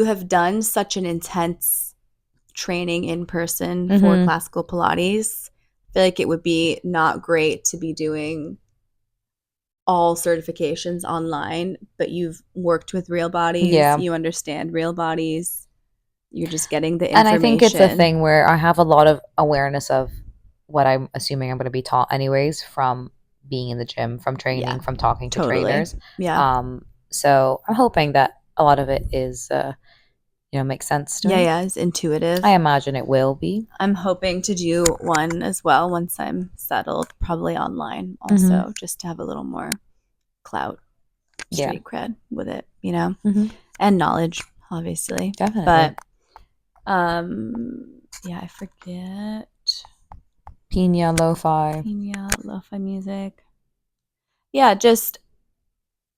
have done such an intense training in person for classical Pilates. I feel like it would be not great to be doing all certifications online, but you've worked with real bodies. Yeah. You understand real bodies. You're just getting the information. And I think it's a thing where I have a lot of awareness of what I'm assuming I'm going to be taught anyways, from being in the gym, from training, from talking to trainers. Yeah. So I'm hoping that a lot of it is, makes sense to me. Yeah, it's intuitive. I imagine it will be. I'm hoping to do one as well once I'm settled, probably online also, just to have a little more clout, street cred with it, and knowledge, obviously. Definitely. But, I forget. Pina lo-fi music. Yeah, just,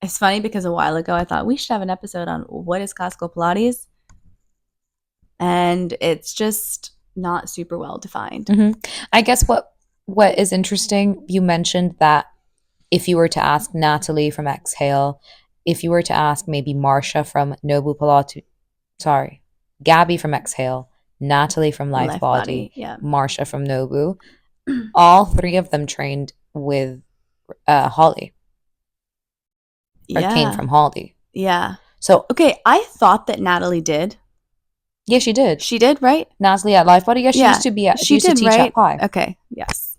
it's funny because a while ago I thought we should have an episode on what is classical Pilates. And it's just not super well defined. I guess what is interesting, you mentioned that if you were to ask Natalie from Exhale, if you were to ask maybe Marsha from Nobu Pilates, Gabby from Exhale, Natalie from Life Body, Marsha from Nobu, all three of them trained with Holly. Or came from Holly. Yeah. So okay, I thought that Natalie did. Yeah, she did. She did, right? Natalie at Life Body? Yeah, she used to be she used to teach at Pi. Okay, yes.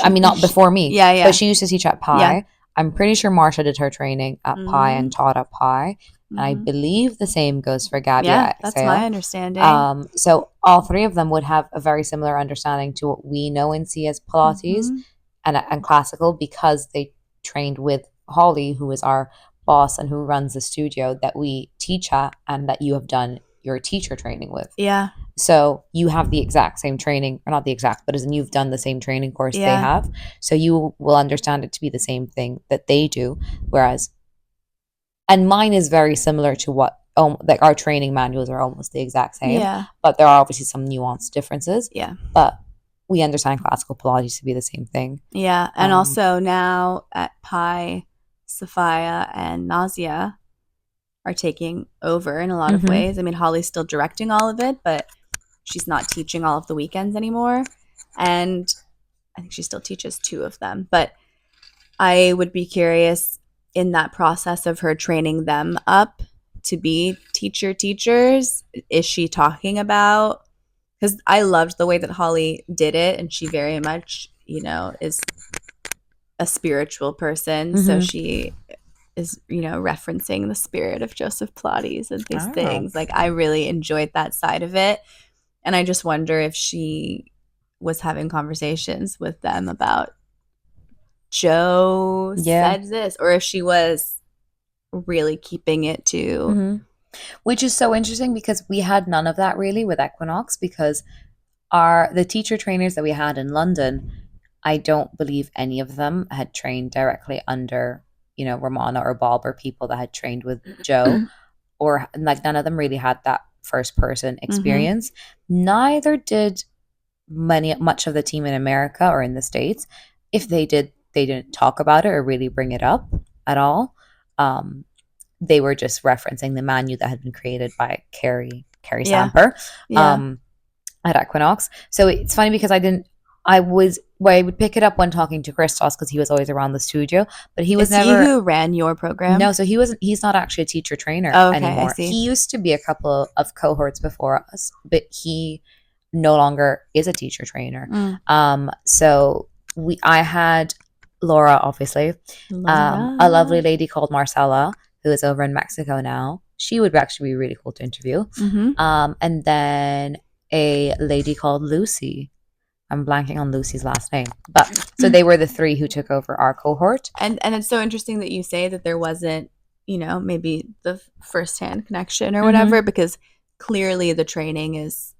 I mean, not before me. Yeah. But she used to teach at Pi. Yeah. I'm pretty sure Marsha did her training at Pi and taught at Pi. And I believe the same goes for Gabby at Exhale. That's my understanding. So all three of them would have a very similar understanding to what we know and see as Pilates and classical, because they trained with Holly, who is our boss and who runs the studio that we teach at and that you have done your teacher training with. Yeah. So you have the exact same training, or not the exact, but as in you've done the same training course they have. So you will understand it to be the same thing that they do. Whereas, and mine is very similar to what, like our training manuals are almost the exact same. Yeah. But there are obviously some nuanced differences. Yeah. But we understand classical Pilates to be the same thing. Yeah. And also now at Pi, Sophia and Nazia are taking over in a lot of ways. I mean, Holly's still directing all of it, but she's not teaching all of the weekends anymore. And I think she still teaches 2 of them. But I would be curious in that process of her training them up to be teachers. Is she talking about, because I loved the way that Holly did it, and she very much, is a spiritual person. So she is, referencing the spirit of Joseph Pilates and these things. Like, I really enjoyed that side of it. And I just wonder if she was having conversations with them about Joe said this, or if she was really keeping it to. Which is so interesting, because we had none of that really with Equinox, because the teacher trainers that we had in London, I don't believe any of them had trained directly under Romana or Bob or people that had trained with Joe, or like none of them really had that first person experience. Neither did much of the team in America or in the States. If they did, they didn't talk about it or really bring it up at all. They were just referencing the manual that had been created by Carrie Samper at Equinox. So it's funny because I would pick it up when talking to Christos because he was always around the studio, but he was never. He who ran your program? No, so he's not actually a teacher trainer anymore. I see. He used to be a couple of cohorts before us, but he no longer is a teacher trainer. So I had Laura, obviously, a lovely lady called Marcella, who is over in Mexico now. She would actually be really cool to interview. And then a lady called Lucy. I'm blanking on Lucy's last name. But so they were the three who took over our cohort. And it's so interesting that you say that there wasn't, maybe the firsthand connection or whatever, because clearly the training is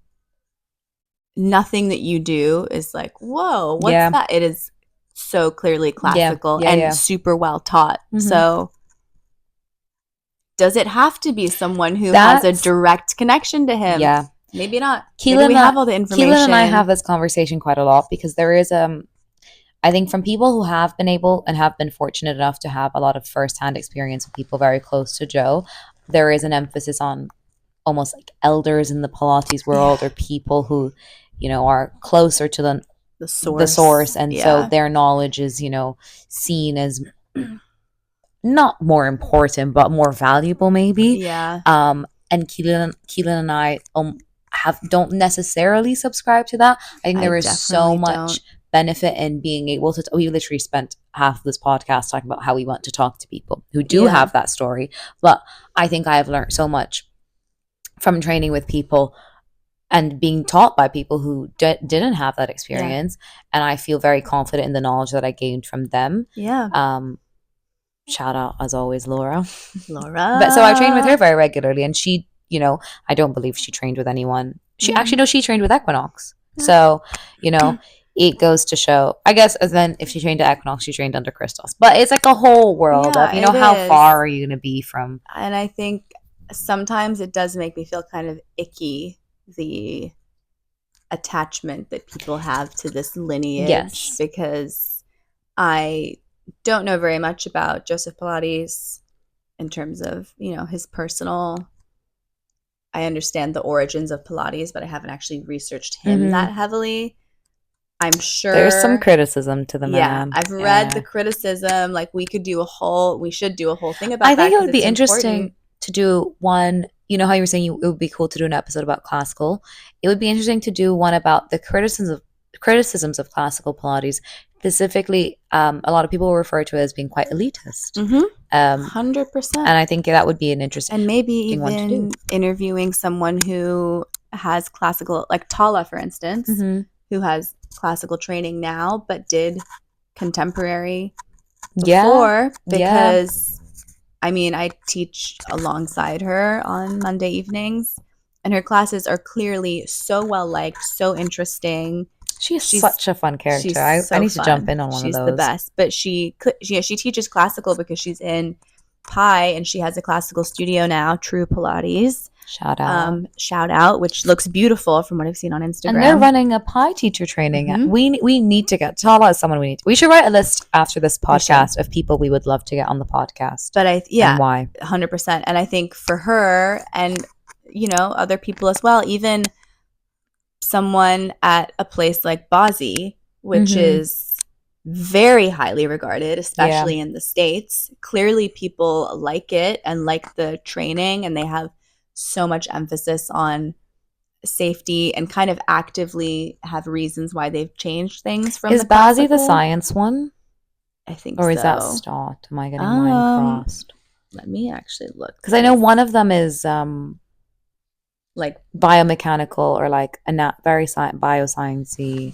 nothing that you do is like, whoa, what's that? It is so clearly classical and super well taught. So does it have to be someone who has a direct connection to him? Yeah. Maybe not. Maybe we have all the information. Keelan and I have this conversation quite a lot because there is I think from people who have been able and have been fortunate enough to have a lot of firsthand experience with people very close to Joe, there is an emphasis on almost like elders in the Pilates world or people who, are closer to the source. And so their knowledge is, seen as not more important, but more valuable maybe. Yeah. And Keelan and I don't necessarily subscribe to that. I think there is so much benefit in being able to we literally spent half of this podcast talking about how we want to talk to people who do have that story, but I think I have learned so much from training with people and being taught by people who didn't have that experience, and I feel very confident in the knowledge that I gained from them. Shout out as always Laura. But so I trained with her very regularly, and she, I don't believe she trained with anyone. She trained with Equinox. So, it goes to show, I guess, as then if she trained at Equinox, she trained under Christos. But it's like a whole world of, how far are you going to be from? And I think sometimes it does make me feel kind of icky, the attachment that people have to this lineage, because I don't know very much about Joseph Pilates in terms of, his personal. I understand the origins of Pilates, but I haven't actually researched him that heavily. I'm sure there's some criticism to the man. I've read the criticism. Like we should do a whole thing about that. I think it would be interesting to do one. You know how you were saying it would be cool to do an episode about classical. It would be interesting to do one about the criticisms of classical Pilates. Specifically, a lot of people refer to it as being quite elitist. 100%. And I think that would be an interesting and maybe even interviewing someone who has classical, like Tala, for instance, who has classical training now, but did contemporary before, because I teach alongside her on Monday evenings, and her classes are clearly so well liked, so interesting. She's such a fun character. I need to jump in on one of those. She's the best. But she teaches classical because she's in Pi, and she has a classical studio now, True Pilates. Shout out, which looks beautiful from what I've seen on Instagram. And they're running a Pi teacher training. We need to get Tala as someone we should write a list after this podcast of people we would love to get on the podcast. But and why 100%. And I think for her and other people as well, even someone at a place like Bazi, which is very highly regarded, especially in the States. Clearly people like it and like the training, and they have so much emphasis on safety and kind of actively have reasons why they've changed things from Is Bazi the science one? I think so. Or is that Stott? Am I getting mine crossed? Let me actually look. Because I know one of them is like biomechanical or like a very bioscience-y.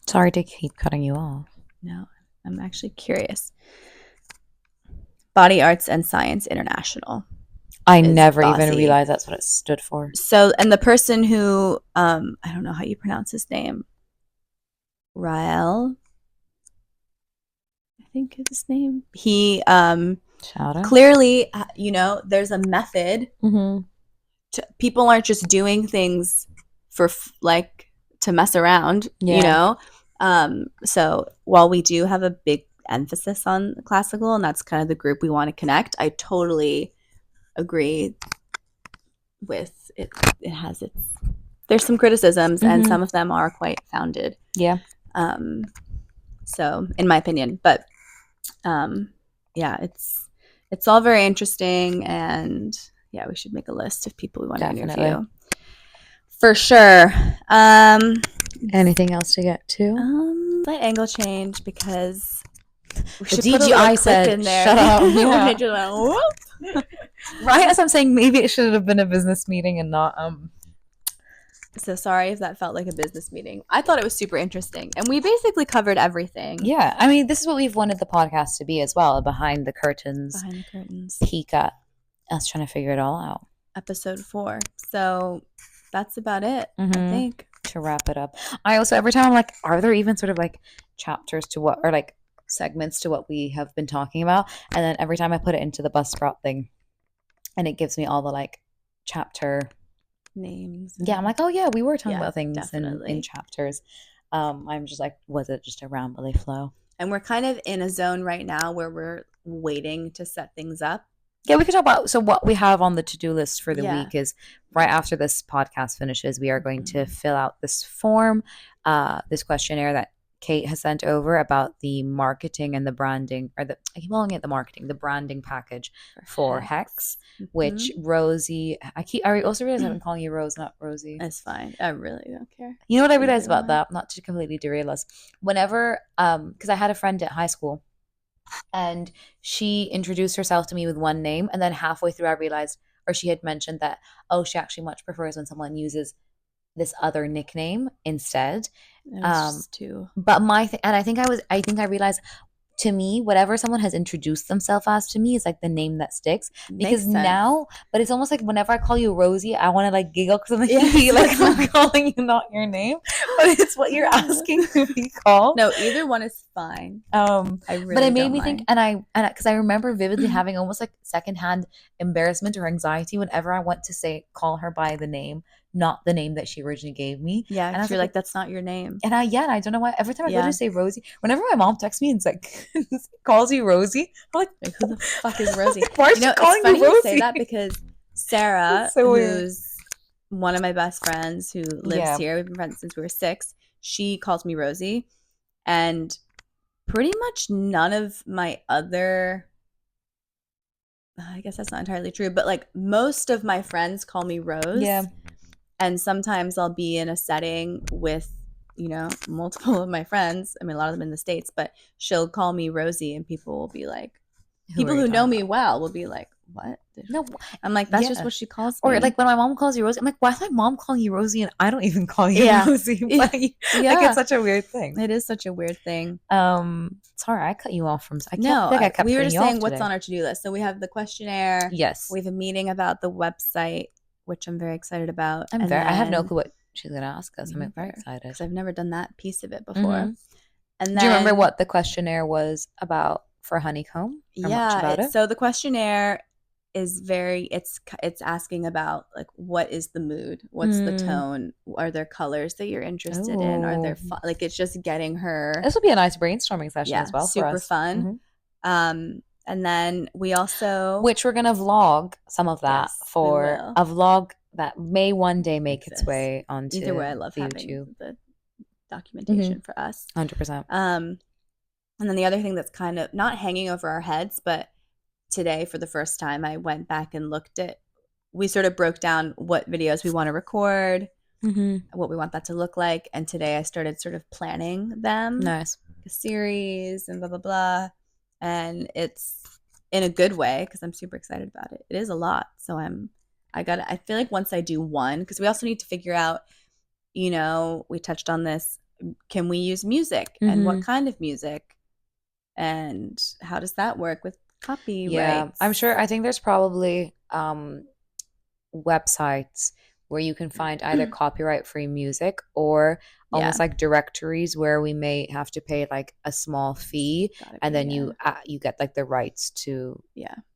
Sorry to keep cutting you off. No, I'm actually curious. Body Arts and Science International. I never even realized that's what it stood for. So, and the person who, I don't know how you pronounce his name. Rael. I think is his name. He Shout out. clearly, there's a method. Mm-hmm. People aren't just doing things for to mess around, so while we do have a big emphasis on classical, and that's kind of the group we want to connect, I totally agree with it. It has there's some criticisms, and some of them are quite founded. Yeah. So in my opinion, but yeah, it's all very interesting, and yeah, we should make a list of people we want to interview. For sure. Anything else to get to? Slight angle change because we should the put a DGI said, in there. "Shut up." Yeah. Just went, right as I'm saying, maybe it should have been a business meeting and not. So sorry if that felt like a business meeting. I thought it was super interesting, and we basically covered everything. Yeah, I mean, this is what we've wanted the podcast to be as well. Behind the curtains. Behind the curtains. Peek at us trying to figure it all out. Episode 4. So that's about it, I think. To wrap it up. I also, every time I'm like, are there even sort of like chapters to what, or like segments to what we have been talking about? And then every time I put it into the Buzzsprout thing, and it gives me all the like chapter names. Yeah, I'm like, oh yeah, we were talking about things in chapters. I'm just like, was it just a rambly flow? And we're kind of in a zone right now where we're waiting to set things up. Yeah, we could talk about, so what we have on the to-do list for the week is right after this podcast finishes, we are going to fill out this form, this questionnaire that Kate has sent over about the marketing and the branding, or I keep calling it the marketing, the branding package for Hex, which Rosie, I also realized I've been calling you Rose, not Rosie. That's fine. I really don't care. You know what I realized about that? Not to completely derail us. Whenever, because I had a friend at high school, and she introduced herself to me with one name, and then halfway through I realized, or she had mentioned that, she actually much prefers when someone uses this other nickname instead. But and I think I realized, to me, whatever someone has introduced themselves as to me is like the name that sticks. Because now, but it's almost like whenever I call you Rosie, I want to like giggle because I'm like, like I'm calling you not your name, but it's what you're asking to be called. No, either one is fine. But it made me think, and because I remember vividly having almost like secondhand embarrassment or anxiety whenever I went to call her by the name, not the name that she originally gave me. Yeah, and you're like, that's not your name. And I don't know why. Every time I go to say Rosie, whenever my mom texts me and it's like calls you Rosie, I'm like, who the fuck is Rosie? Why is she calling me Rosie? You say that because Sarah, who's one of my best friends who lives here, we've been friends since we were 6, she calls me Rosie, and pretty much none of my other, I guess that's not entirely true, but like most of my friends call me Rose. Yeah. And sometimes I'll be in a setting with, multiple of my friends. I mean, a lot of them in the States, but she'll call me Rosie, and people will be like, people who know me well will be like, what? No, I'm like, that's just what she calls me. Or like when my mom calls you Rosie, I'm like, why is my mom calling you Rosie and I don't even call you Rosie? Like, it's such a weird thing. It is such a weird thing. Sorry, I cut you off from. I kept we were just saying what's on our to-do list. So we have the questionnaire. Yes. We have a meeting about the website, which I'm very excited about. I have no clue what she's going to ask us. I'm very excited because I've never done that piece of it before. And then, do you remember what the questionnaire was about for Honeycomb? So the questionnaire is it's asking about like, what is the mood? What's the tone? Are there colors that you're interested in? Are there like, it's just getting her. This will be a nice brainstorming session as well. Super fun. And then we also, which we're gonna vlog some of that for a vlog that may one day make its way onto. Either way, I love having the documentation for us. 100%. And then the other thing that's kind of not hanging over our heads, but today for the first time I went back and we sort of broke down what videos we want to record, what we want that to look like, and today I started sort of planning them. Nice. A series and blah blah blah. And it's in a good way because I'm super excited about it. It is a lot. So I feel like once I do one, because we also need to figure out, we touched on this, can we use music and what kind of music and how does that work with copyrights? Yeah, I'm sure. I think there's probably websites where you can find either copyright free music or almost like directories where we may have to pay like a small fee, and then you get like the rights to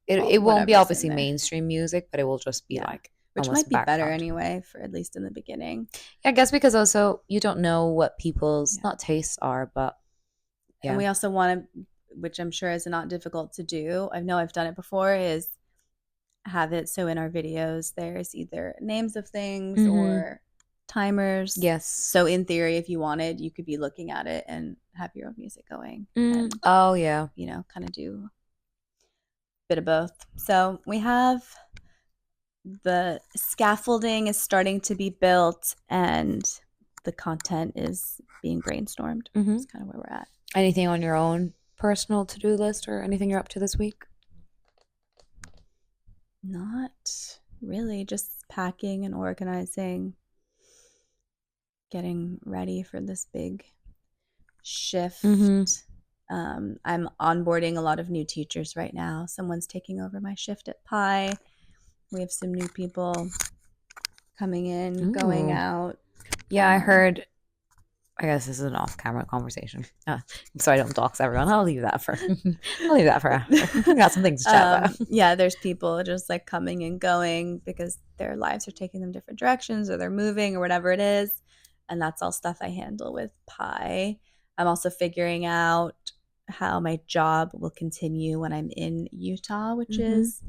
it won't be obviously mainstream music, but it will just be like which might be better anyway, for at least in the beginning. I guess, because also you don't know what people's not tastes are, but and we also want to, which I'm sure is not difficult to do, I know I've done it before, is have it so in our videos there's either names of things or timers. Yes. So in theory, if you wanted, you could be looking at it and have your own music going. And, you know, kind of do a bit of both. So we have the scaffolding is starting to be built and the content is being brainstormed. That's kind of where we're at. Anything on your own personal to-do list or anything you're up to this week? Not really, just packing and organizing, getting ready for this big shift. I'm onboarding a lot of new teachers right now. Someone's taking over my shift at Pi. We have some new people coming in, going out. Yeah, I heard. I guess this is an off-camera conversation, so I don't dox everyone. I'll leave that for after. I got some things to chat about. Yeah, there's people just like coming and going because their lives are taking them different directions, or they're moving, or whatever it is, and that's all stuff I handle with Pi. I'm also figuring out how my job will continue when I'm in Utah, which is,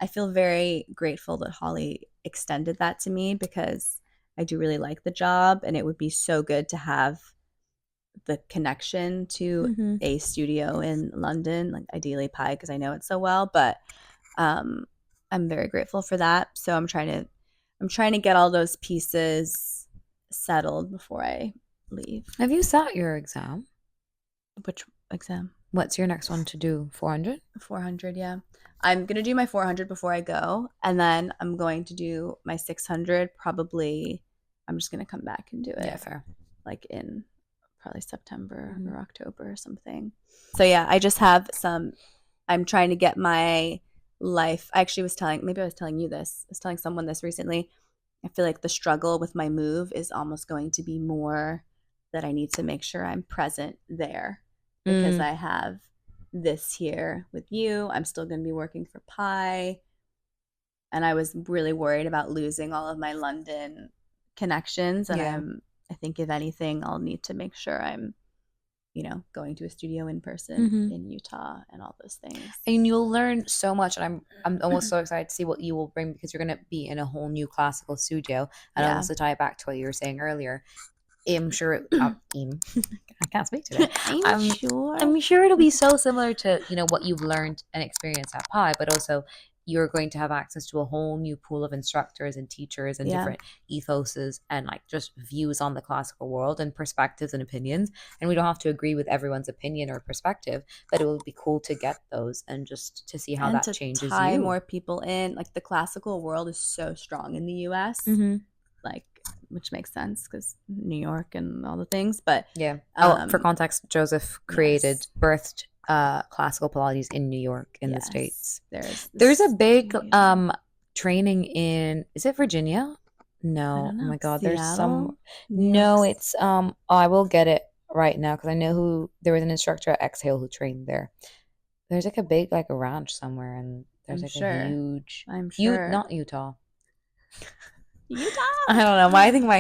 I feel very grateful that Holly extended that to me, because I do really like the job, and it would be so good to have the connection to a studio in London, like ideally Pi, because I know it so well. But I'm very grateful for that. So I'm trying to get all those pieces settled before I leave. Have you sat your exam? Which exam? What's your next one to do? 400? 400, yeah. I'm going to do my 400 before I go, and then I'm going to do my 600 probably. I'm just going to come back and do it. Yeah, fair. Like in probably September or October or something. So yeah, I just have I'm trying to get my life. I actually was telling you this. I was telling someone this recently. I feel like the struggle with my move is almost going to be more that I need to make sure I'm present there, because I have this here with you. I'm still going to be working for Pi. And I was really worried about losing all of my London connections. And I think if anything, I'll need to make sure I'm, going to a studio in person in Utah and all those things. And you'll learn so much. And I'm almost so excited to see what you will bring, because you're going to be in a whole new classical studio. And also tie it back to what you were saying earlier. I'm sure I can't speak today. I'm sure it'll be so similar to what you've learned and experienced at Pi, but also you're going to have access to a whole new pool of instructors and teachers and different ethoses and like just views on the classical world and perspectives and opinions. And we don't have to agree with everyone's opinion or perspective, but it would be cool to get those and just to see how that changes tie you. more people in. Like the classical world is so strong in the US. Like, which makes sense because New York and all the things. But for context, Joseph birthed classical Pilates in New York in the States. There's a big training in, is it Virginia? No. Oh my God. Seattle? There's some. No, it's I will get it right now because I know there was an instructor at Exhale who trained there. There's like a big like a ranch somewhere, and there's a huge. I'm sure. Not Utah. Utah? I don't know. I think my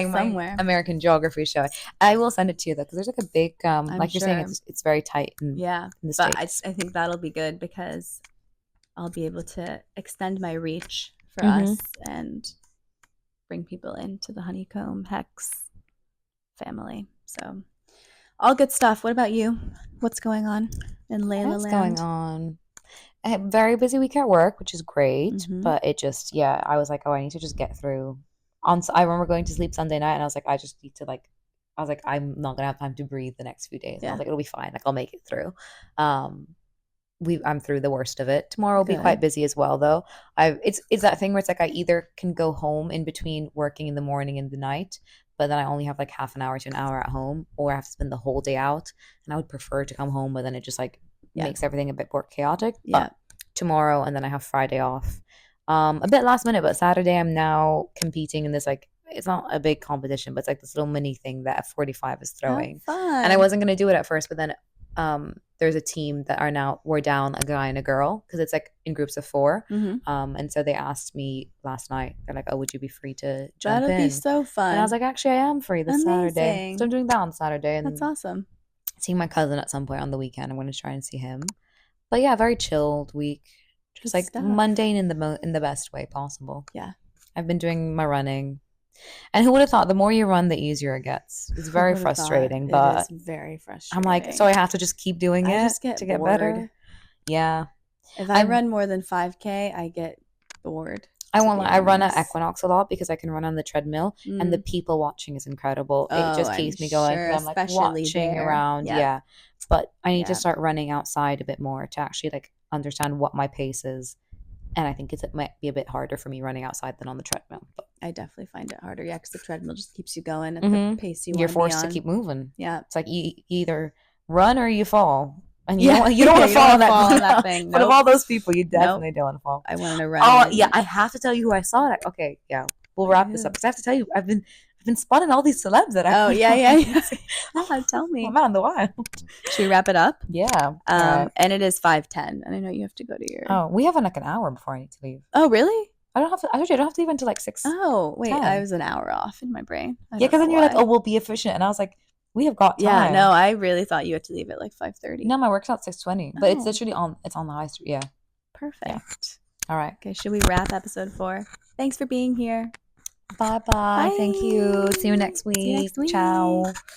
American geography show. I will send it to you though, because there's like a big, like you're saying, it's very tight. In the States. I think that'll be good because I'll be able to extend my reach for us and bring people into the Honeycomb Hex family. So all good stuff. What about you? What's going on in Layla Land? What's going on? I had a very busy week at work, which is great, but it just, I was like, I need to just get through. I remember going to sleep Sunday night, and I was like, I just need to I'm not gonna have time to breathe the next few days. And I was like, it'll be fine. Like I'll make it through. I'm through the worst of it. Tomorrow will be quite busy as well, though. It's that thing where it's like I either can go home in between working in the morning and the night, but then I only have like half an hour to an hour at home, or I have to spend the whole day out. And I would prefer to come home, but then it just like makes everything a bit more chaotic. But tomorrow, and then I have Friday off. A bit last minute, but Saturday I'm now competing in this like it's not a big competition, but it's like this little mini thing that F45 is throwing. Oh, fun. And I wasn't gonna do it at first, but then there's a team that we're down a guy and a girl because it's like in groups of 4. And so they asked me last night. They're like, "Oh, would you be free to jump in?" That'll be so fun. And I was like, "Actually, I am free this Saturday, so I'm doing that on Saturday." And that's awesome. Seeing my cousin at some point on the weekend. I'm going to try and see him. But yeah, very chilled week, just like mundane in the best way possible. Yeah, I've been doing my running. And who would have thought the more you run, the easier it gets. It's very frustrating, but it is very frustrating. I'm like, so I have to just keep doing it to get better. Yeah. If I run more than 5K, I get bored. I run at Equinox a lot because I can run on the treadmill and the people watching is incredible. It just keeps me going. I'm like watching around. Yeah. But I need to start running outside a bit more to actually like understand what my pace is. And I think it might be a bit harder for me running outside than on the treadmill. But I definitely find it harder. Yeah, because the treadmill just keeps you going at the pace you want. You're forced to keep moving. Yeah. It's like you either run or you fall. And you don't want to fall on that thing. But of all those people, you definitely don't want to fall. I wanted to run. Oh, yeah. I have to tell you who I saw. Okay, yeah. We'll wrap this up. Because I have to tell you, I've been spotting all these celebs that I tell me. I'm out in the wild. Should we wrap it up? Yeah. And it is 5:10. And I know you have to go to your... Oh, we have like an hour before I need to leave. Oh, really? I told you I don't have to leave until like 6. Oh, wait. 10. I was an hour off in my brain. Yeah, because then you're like, oh, we'll be efficient. And I was like, we have got time. Yeah, no, I really thought you had to leave at like 5:30. No, my work's at 6:20. But it's literally on the high street. Yeah. Perfect. Yeah. All right. Okay, should we wrap episode 4? Thanks for being here. Bye-bye. Thank you. See you next week. Ciao.